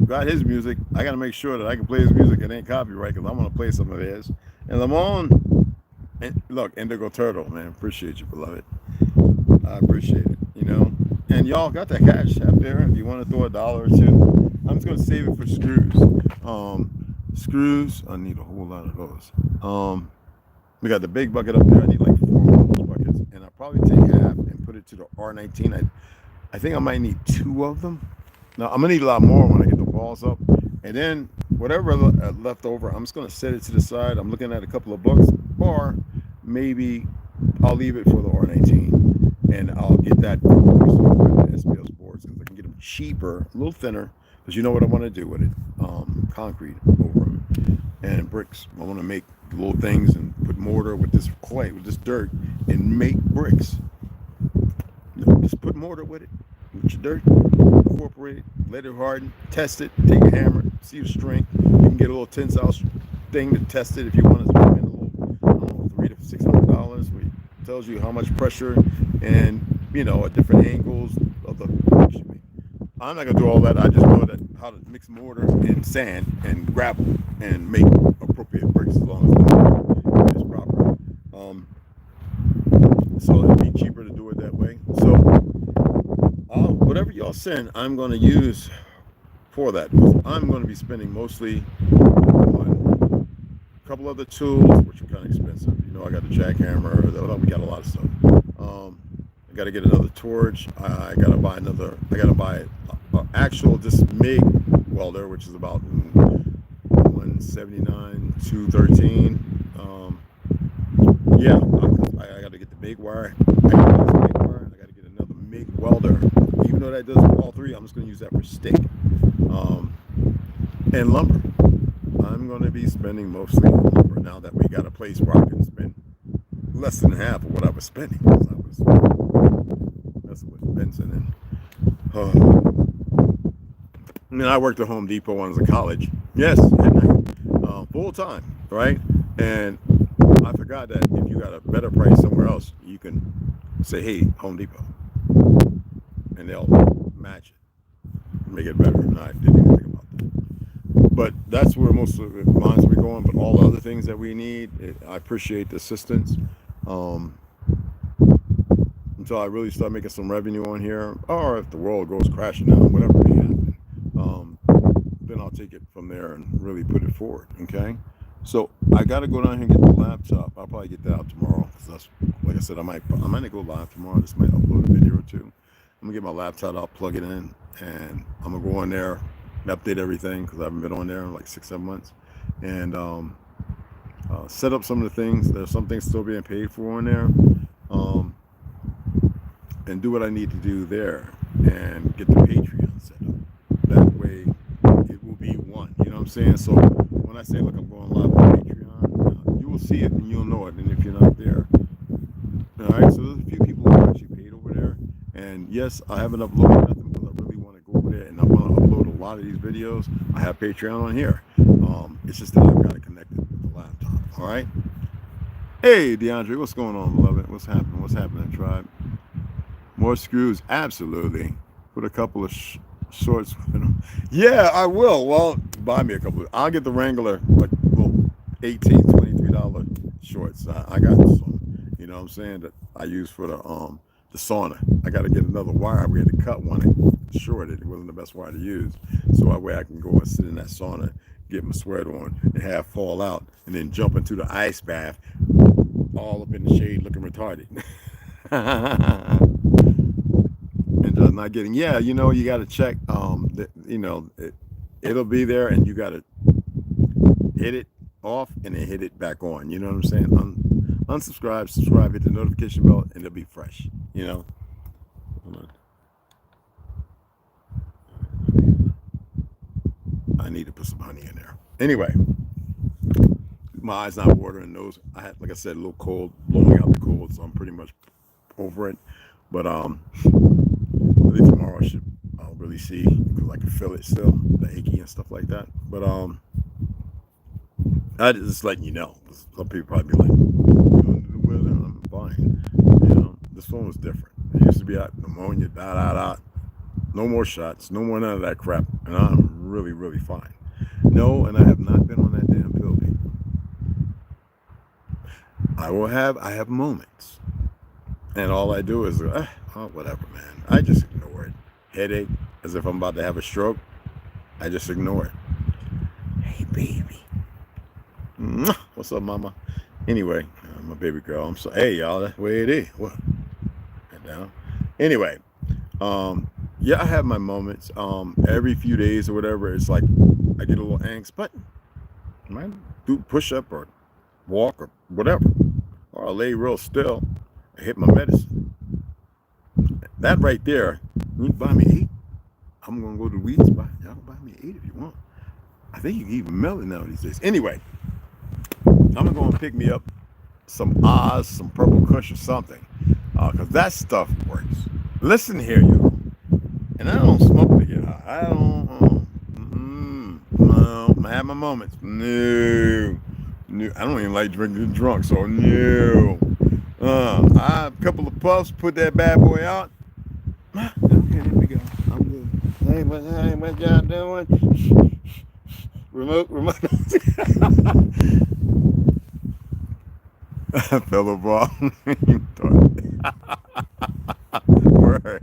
got his music. I gotta make sure that I can play his music. It ain't copyright, because I'm gonna play some of his. And Lamone, and look, Indigo Turtle, man, appreciate you, beloved. I appreciate it, you know. And y'all got that cash up there. If you want to throw $1 or $2, I'm just gonna save it for screws. Screws, I need a whole lot of those. We got the big bucket up there. I need like 4 of those buckets, and I'll probably take half and put it to the R19. I think I might need 2 of them. Now I'm gonna need a lot more when I get the balls up, and then whatever left over, I'm just gonna set it to the side. I'm looking at a couple of books, or maybe I'll leave it for the R19, and I'll get that SBS boards, because I can get them cheaper, a little thinner, because you know what I want to do with it. Concrete over them and bricks. I want to make little things and put mortar with this clay, with this dirt, and make bricks. You know, just put mortar with it, with your dirt, incorporate it, let it harden, test it, take a hammer, see your strength. You can get a little tensile thing to test it if you want to spend a little, I don't know, $300 to $600, where it tells you how much pressure and, you know, at different angles of the. I'm not gonna do all that. I just know that how to mix mortar and sand and gravel and make appropriate bricks, as long as it's proper. So it'd be cheaper to do it that way. So whatever y'all send, I'm gonna use for that. I'm gonna be spending mostly on a couple other tools, which are kind of expensive. You know, I got the jackhammer. We got a lot of stuff. I got to get another torch. I got to buy an actual just MIG welder, which is about $179, $213. Yeah, I got to get the MIG wire. I got to get another MIG welder. Even though that does all 3, I'm just going to use that for stick. And lumber. I'm going to be spending mostly on lumber now that we got a place where I can spend less than half of what I was spending. That's what Benson and I mean, I worked at Home Depot when I was in college. Yes, at night, full time, right? And I forgot that if you got a better price somewhere else, you can say, "Hey, Home Depot," and they'll match it, make it better. And I didn't even think about that. But that's where most of mine's be going. But all the other things that we need, I appreciate the assistance. Until I really start making some revenue on here, or if the world goes crashing down, whatever may happen, then I'll take it from there and really put it forward. Okay, so I got to go down here and get the laptop. I'll probably get that out tomorrow, because that's, like I said, I might go live tomorrow. I just might upload a video or 2. I'm gonna get my laptop, I'll plug it in, and I'm gonna go in there and update everything, because I haven't been on there in like 6-7 months, and set up some of the things. There's some things still being paid for on there. And do what I need to do there, and get the Patreon set up. That way, it will be one. You know what I'm saying? So when I say, look, I'm going live on Patreon, you will see it and you'll know it. And if you're not there, all right. So there's a few people who actually paid over there. And yes, I haven't uploaded nothing, because I really want to go over there and I want to upload a lot of these videos. I have Patreon on here. It's just that I've got it connected with the laptop. All right. Hey, DeAndre, what's going on, beloved? What's happening? What's happening, tribe? More screws, absolutely. Put a couple of shorts. Yeah, I will. Well, buy me a couple. I'll get the Wrangler, like little $18, $23 shorts. I got some, you know what I'm saying, that I use for the sauna. I got to get another wire. We had to cut one and short it. It wasn't the best wire to use. So that way I can go and sit in that sauna get my sweat on and have fall out and then jump into the ice bath all up in the shade looking retarded. And just not getting, yeah, you know, you got to check, you know, it'll be there and you got to hit it off and then hit it back on. You know what I'm saying? Unsubscribe, subscribe, hit the notification bell, and it'll be fresh, you know? Hold on. I need to put some honey in there. Anyway, my eyes not watering, nose. I had, like I said, a little cold, blowing out the cold, so I'm pretty much over it. But maybe tomorrow I'll really see, because I can feel it still, the achy and stuff like that. But I just letting you know. Some people probably be like, I'm fine. You know, this one was different. It used to be pneumonia, no more shots, no more none of that crap, and I'm really, really fine. No, and I have not been on that damn pill, people. I have moments, and all I do is, oh, whatever, man. I just ignore it. Headache, as if I'm about to have a stroke. I just ignore it. Hey, baby. What's up, mama? Anyway, my baby girl. I'm so, hey, y'all, that's the way it is. What? And down. Anyway, yeah, I have my moments. Every few days or whatever, it's like I get a little angst, but I might do push up or walk or whatever, or I lay real still. I hit my medicine. That right there, you can buy me 8. I'm gonna go to the weed spot. Y'all can buy me 8 if you want. I think you can even mail it now these days. Anyway, I'm gonna go and pick me up some Oz, some Purple Kush or something, because that stuff works. Listen here, you. And I don't smoke to get high. I don't. No, I have my moments. No. I don't even like drinking drunk, so no. I a couple of puffs, put that bad boy out. Okay, here we go. I'm good. Hey, what y'all doing? Remote. Fellow ball. Right.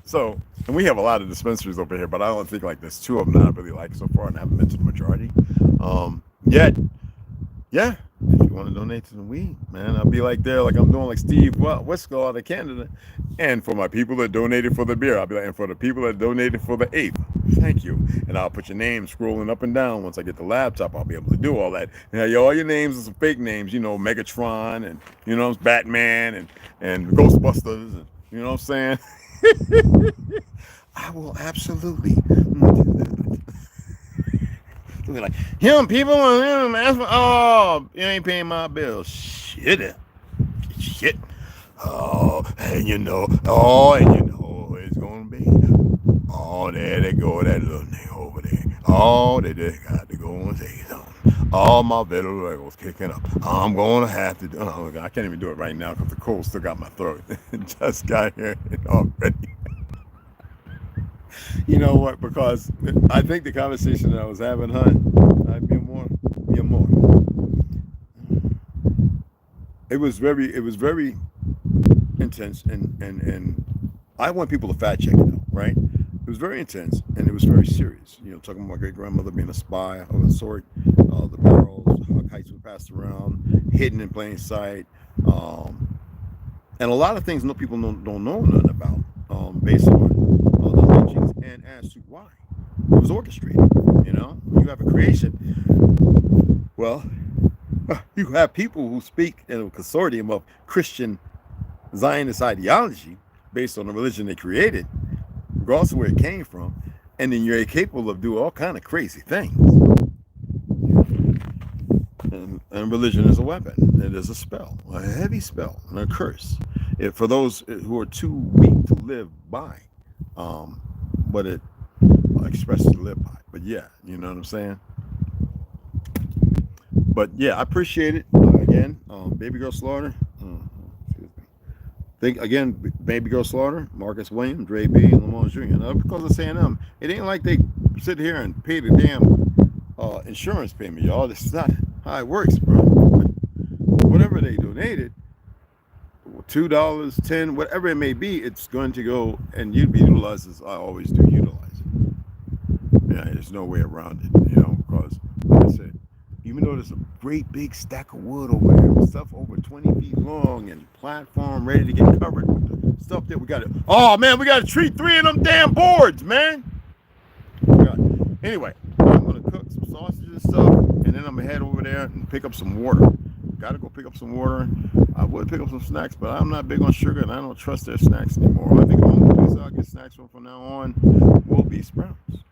So, and we have a lot of dispensaries over here, but I don't think like there's 2 of them that I really like so far, and I haven't been to the majority. Yet, yeah, if you want to donate to the weed, man, I'll be like there, like I'm doing like Steve Wisco out of Canada. And for my people that donated for the beer, I'll be like, and for the people that donated for the 8th, thank you. And I'll put your name scrolling up and down. Once I get the laptop, I'll be able to do all that. And all your names are some fake names, you know, Megatron and, you know, Batman and Ghostbusters, and, you know what I'm saying? I will absolutely be like, him, people, oh, you ain't paying my bills. Shit. Oh, and you know it's gonna be. Oh, there they go, that little nigga over there. Oh, they just got to go and say something. All my little legos kicking up. I'm gonna have to do. Oh, God, I can't even do it right now because the cold still got my throat. Just got here already. You know what? Because I think the conversation that I was having, be more. It was very intense, and I want people to fact check it out, right? It was very intense, and it was very serious. You know, talking about my great grandmother being a spy of a sort, the barrels, how kites were passed around, hidden in plain sight, and a lot of things people don't know nothing about, based on the lynchings and as to why it was orchestrated. You know, you have a creation. Well, you have people who speak in a consortium of Christian Zionist ideology based on the religion they created, regardless of where it came from, and then you're capable of doing all kind of crazy things. And religion is a weapon. It is a spell, a heavy spell, and a curse. For those who are too weak to live by, what it expresses to live by. But yeah, you know what I'm saying? But yeah, I appreciate it. Again, Baby Girl Slaughter. Think again, Baby Girl Slaughter, Marcus Williams, Dre B, and Lamont Jr. Now, because of saying them, it ain't like they sit here and pay the damn insurance payment, y'all. This is not how it works, bro. Whatever they donated, $2, $10, whatever it may be, it's going to go and you'd be utilized as I always do utilize it. Yeah, there's no way around it, you know, because Even though there's a great big stack of wood over there, stuff over 20 feet long and platform ready to get covered with the stuff that we got to. Oh man, we got to treat 3 of them damn boards, man. Anyway, I'm gonna cook some sausage and stuff, and then I'm gonna head over there and pick up some water. Gotta go pick up some water. I would pick up some snacks, but I'm not big on sugar, and I don't trust their snacks anymore. I think the only place I'll get snacks from now on will be Sprouts.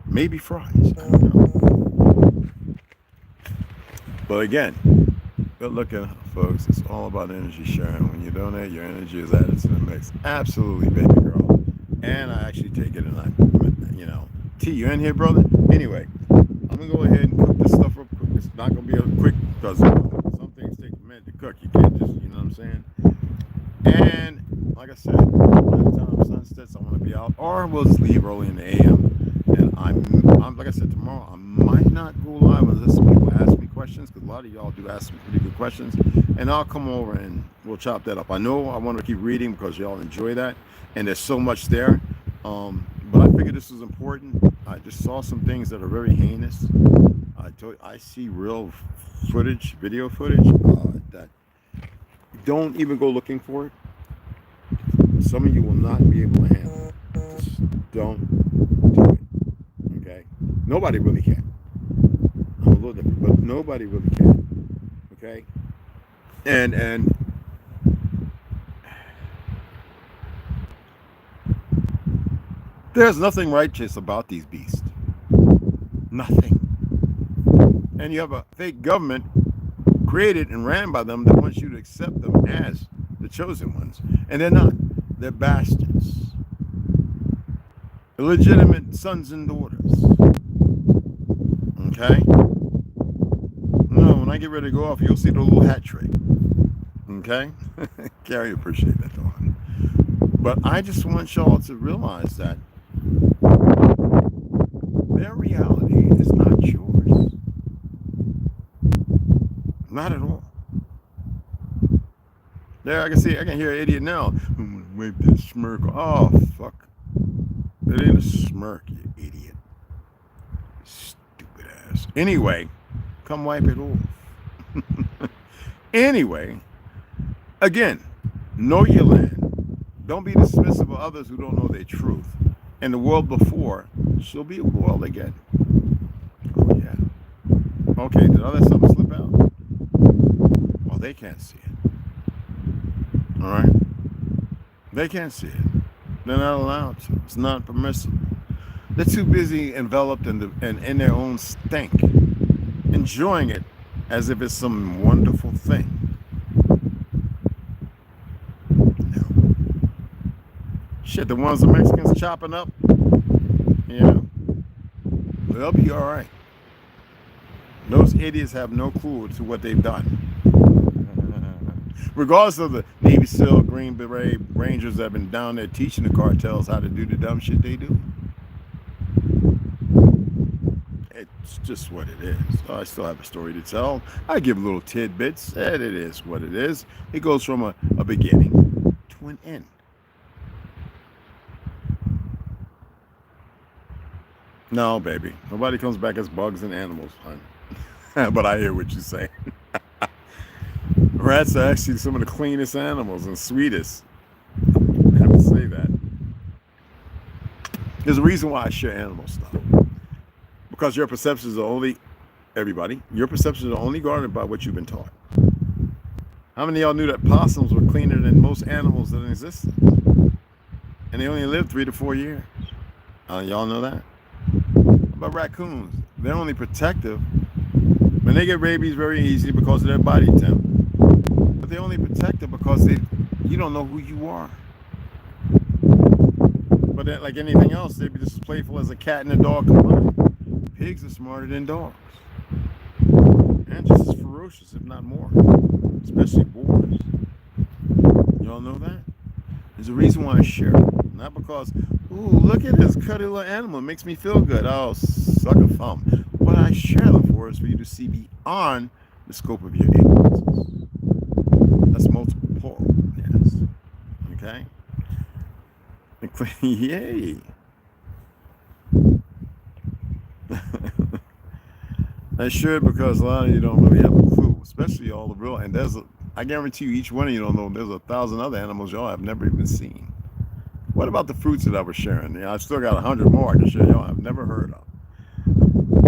Maybe fries. I don't know. But again, good looking, folks. It's all about energy sharing. When you donate, your energy is added to the mix. Absolutely, baby girl. And I actually take it, and T, you in here, brother? Anyway, I'm gonna go ahead and cook this stuff real quick. It's not gonna be a quick, because some things take a minute to cook. You can't just, you know what I'm saying? And like I said, by the time sun sets, I want to be out, or we'll just leave early in the AM. And I'm like I said, tomorrow I might not go live unless people ask me questions, because a lot of y'all do ask me pretty good questions, and I'll come over and we'll chop that up. I know I want to keep reading because y'all enjoy that, and there's so much there. But I figured this was important. I just saw some things that are very heinous. I see real footage, video footage, that don't even go looking for it. Some of you will not be able to handle it. Just don't do it. Okay? Nobody really can. I'm a little different, but nobody really can. Okay? And there's nothing righteous about these beasts. Nothing. And you have a fake government created and ran by them that wants you to accept them as the chosen ones. And they're not. They're bastards. Illegitimate sons and daughters. Okay? No, when I get ready to go off, you'll see the little hat trick. Okay? Gary, appreciate that, Dawn. But I just want y'all to realize that their reality is not yours. Not at all. There, I can hear an idiot now. Wave that smirk. Oh, fuck. It ain't a smirk, you idiot. Stupid ass. Anyway, come wipe it off. Anyway, again, know your land. Don't be dismissive of others who don't know their truth. And the world before shall be a world again. Oh, yeah. Okay, did all that something slip out? Well, they can't see it. All right? They can't see it. They're not allowed to. It's not permissible. They're too busy enveloped in their own stink, enjoying it as if it's some wonderful thing. No. Shit, the ones the Mexicans chopping up, they'll be all right. Those idiots have no clue to what they've done. Regardless of the Navy SEAL, Green Beret Rangers that have been down there teaching the cartels how to do the dumb shit they do. It's just what it is. I still have a story to tell. I give little tidbits, and it is what it is. It goes from a beginning to an end. No, baby. Nobody comes back as bugs and animals, hon. But I hear what you're saying. Rats are actually some of the cleanest animals and sweetest. I have to say that. There's a reason why I share animal stuff. Because your perceptions are only, everybody, your perceptions are only guarded by what you've been taught. How many of y'all knew that possums were cleaner than most animals that exist? And they only lived 3 to 4 years. Y'all know that? What about raccoons? They're only protective. When they get rabies very easy because of their body temp. But they're only protective because you don't know who you are. But like anything else, they'd be just as playful as a cat and a dog combined. Pigs are smarter than dogs. And just as ferocious, if not more. Especially boars. Y'all know that? There's a reason why I share it. Not because, ooh, look at this cuddly little animal. It makes me feel good. Oh, suck a thumb. What I share them for is for you to see beyond the scope of your ignorance. That's multiple plural. Yes. Okay? Yay. I should, because a lot of you don't really have a clue, especially all the real. And I guarantee you, each one of you don't know. There's 1,000 other animals y'all have never even seen. What about the fruits that I was sharing? Yeah, I've still got 100 more I can share y'all have never heard of.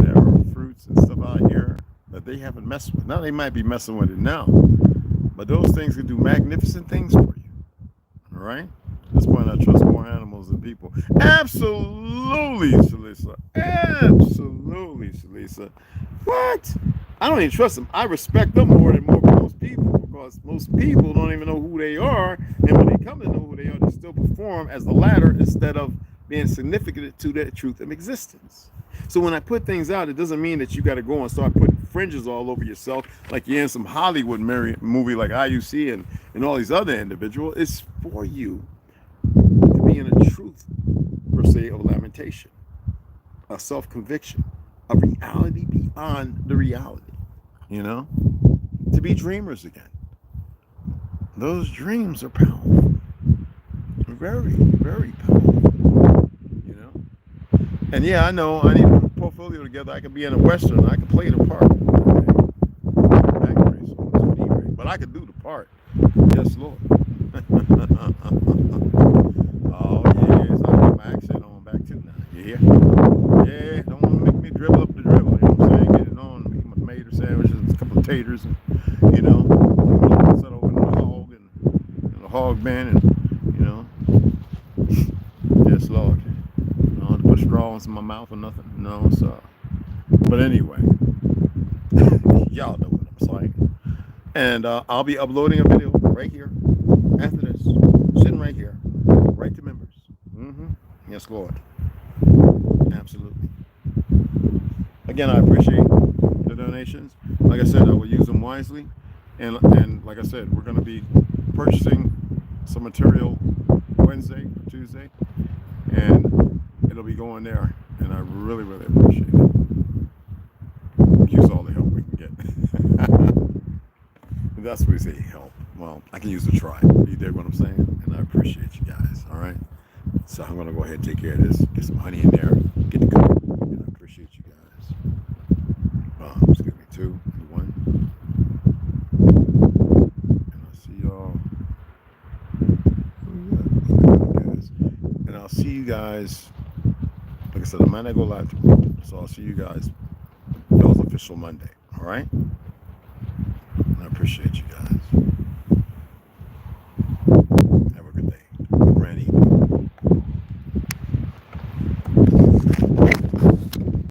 There are fruits and stuff out here that they haven't messed with. Now they might be messing with it now, but those things can do magnificent things for you. All right? That's why I trust more animals than people. Absolutely, Shalisa. Absolutely, Shalisa. What? I don't even trust them. I respect them more than most people, because most people don't even know who they are, and when they come to know who they are, they still perform as the latter instead of being significant to their truth of existence. So when I put things out, it doesn't mean that you got to go and start putting fringes all over yourself like you're in some Hollywood movie like IUC and all these other individuals. It's for you to be in a truth, per se, of lamentation, a self-conviction, a reality beyond the reality, to be dreamers again. Those dreams are powerful, very, very powerful, And yeah, I know I need to put a portfolio together. I could be in a Western, I could play the part. But I could do the part. Yes, Lord. Oh, yeah, it's not my accent on back to now. You hear? Yeah, don't want to make me dribble up the dribble. You know what I'm saying? Get it on, make my tomato sandwiches, a couple of taters, and, set over in the hog and the hog bin, and, yes, Lord. I don't have to put straws in my mouth or nothing. No, sir. But anyway, y'all know what I'm saying. And I'll be uploading a video right here after this, sitting right here, right to members. Yes, Lord. Absolutely. Again, I appreciate the donations. Like I said, I will use them wisely. And like I said, we're going to be purchasing some material Wednesday or Tuesday, and it'll be going there. And I really, really appreciate it. Use all the help we can get. That's what we say, help. Well, I can use the try. You dig what I'm saying? And I appreciate you guys. All right. So I'm gonna go ahead and take care of this. Get some honey in there. Get the cook. And I appreciate you guys. Excuse me, 2, 1. And I'll see y'all. And I'll see you guys. Like I said, I might not go live tomorrow, so I'll see you guys. Y'all's official Monday. All right. And I appreciate you guys.